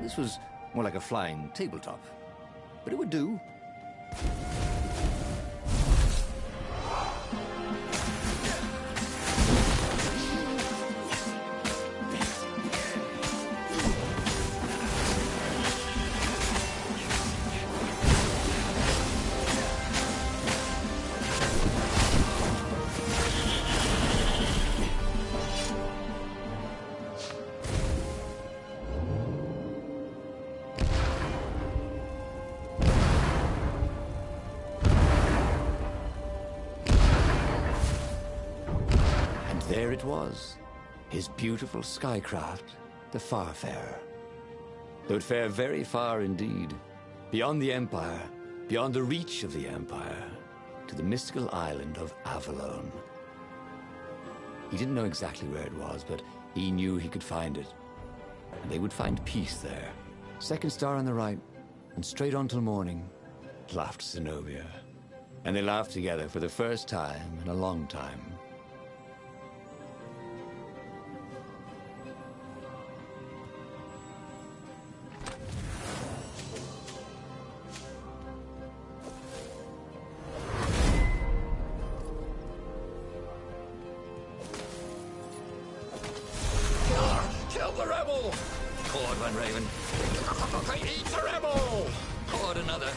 This was more like a flying tabletop, but it would do. there it was, his beautiful skycraft, the Farfarer. They would fare very far indeed, beyond the Empire, beyond the reach of the Empire, to the mystical island of Avalon. He didn't know exactly where it was, but he knew he could find it. And they would find peace there. Second star on the right, and straight on till morning, laughed Zenobia. And they laughed together for the first time in a long time. Kill the rebel! Caught one, Raven. Eat the rebel! Caught another.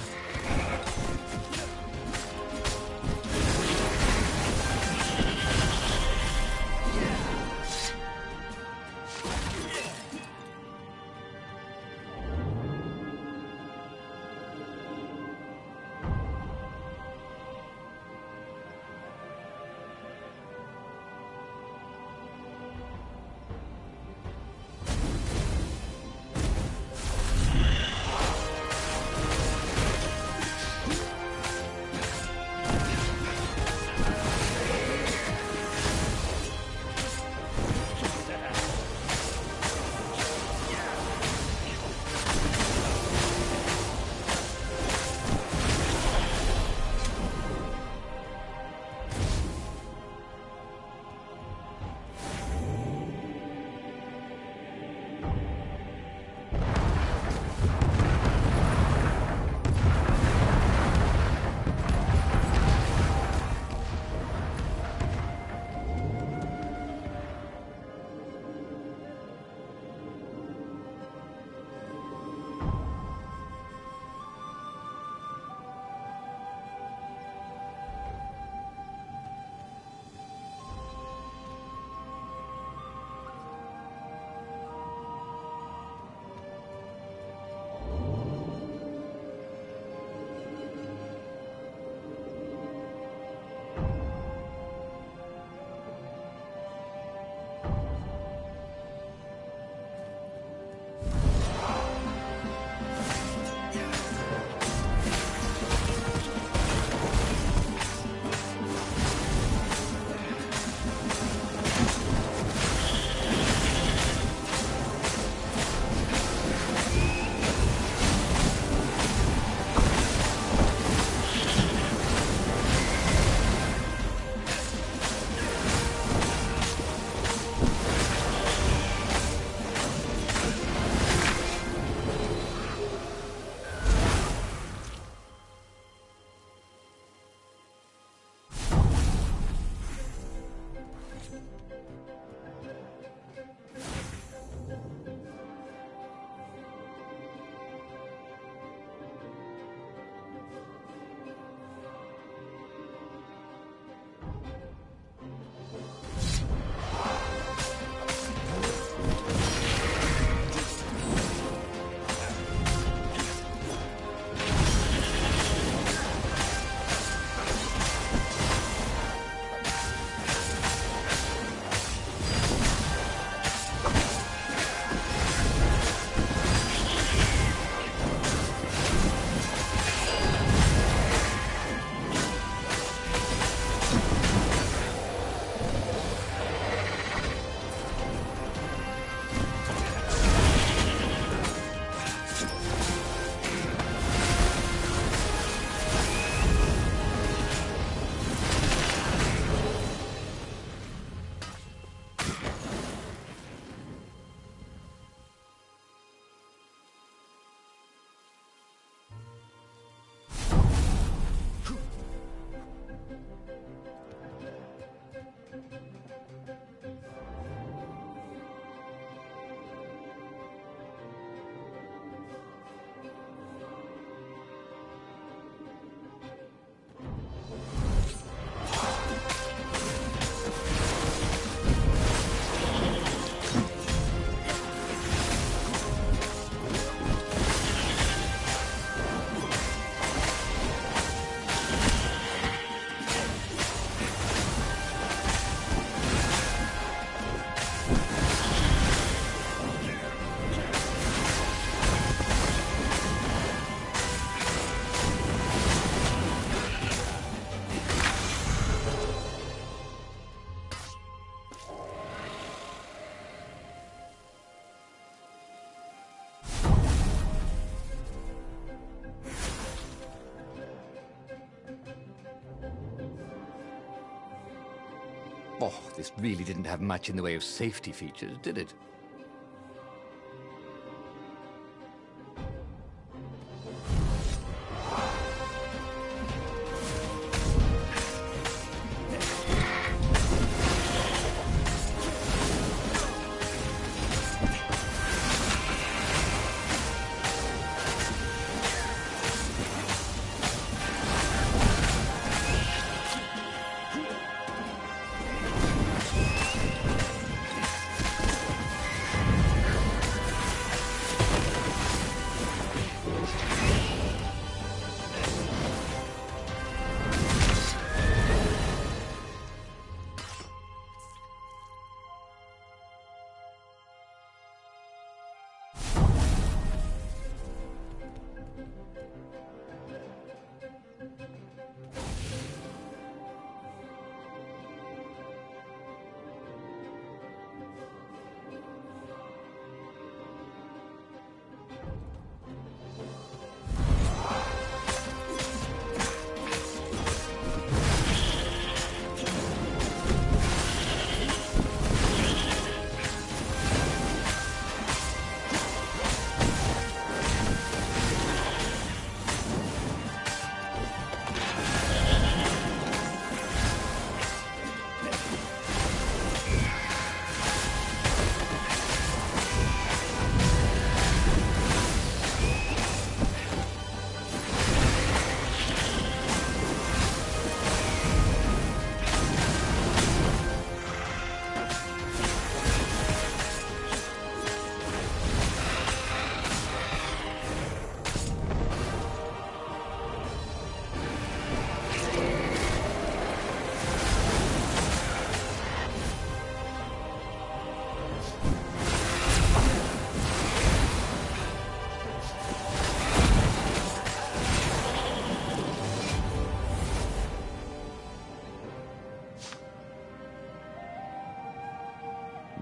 Oh, this really didn't have much in the way of safety features, did it?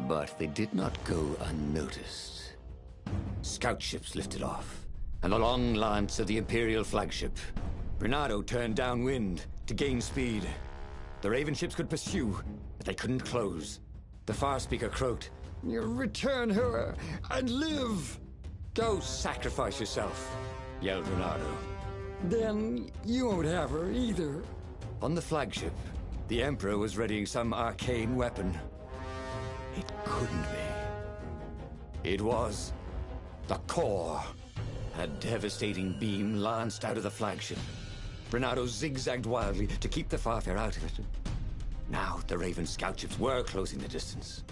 But they did not go unnoticed. Scout ships lifted off, and the long lance of the Imperial flagship. Bernardo turned downwind to gain speed. The Raven ships could pursue, but they couldn't close. The far speaker croaked, "You return her and live!" "Go sacrifice yourself," yelled Bernardo. "Then you won't have her either." On the flagship, the Emperor was readying some arcane weapon. It couldn't be. It was the core. A devastating beam lanced out of the flagship. Bernardo zigzagged wildly to keep the Farfair out of it. Now the Raven scout ships were closing the distance,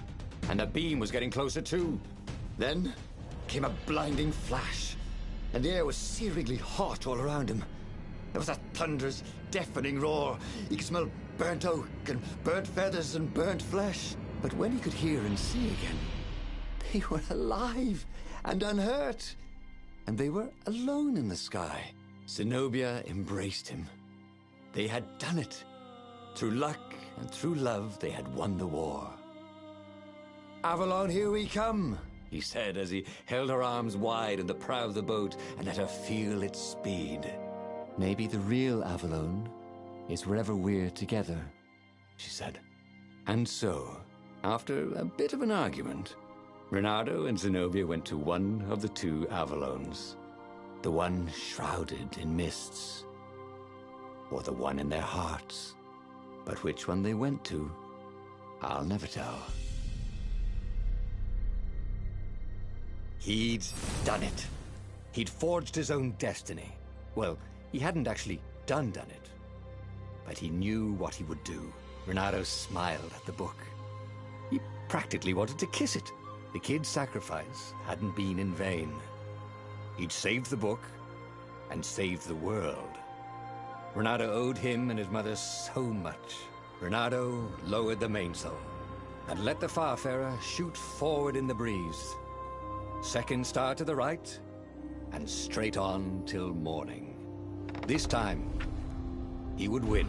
and the beam was getting closer too. Then came a blinding flash, and the air was searingly hot all around him. There was a thunderous, deafening roar. He could smell burnt oak and burnt feathers and burnt flesh. But when he could hear and see again, they were alive and unhurt. And they were alone in the sky. Zenobia embraced him. They had done it. Through luck and through love, they had won the war. "Avalon, here we come," he said as he held her arms wide in the prow of the boat and let her feel its speed. "Maybe the real Avalon is wherever we're together," she said. And so, after a bit of an argument, Bernardo and Zenobia went to one of the two Avalons. The one shrouded in mists, or the one in their hearts. But which one they went to, I'll never tell. He'd done it. He'd forged his own destiny. Well, he hadn't actually done it. But he knew what he would do. Bernardo smiled at the book. He practically wanted to kiss it. The kid's sacrifice hadn't been in vain. He'd saved the book and saved the world. Bernardo owed him and his mother so much. Bernardo lowered the mainsail and let the Farfarer shoot forward in the breeze. Second star to the right, and straight on till morning. This time, he would win.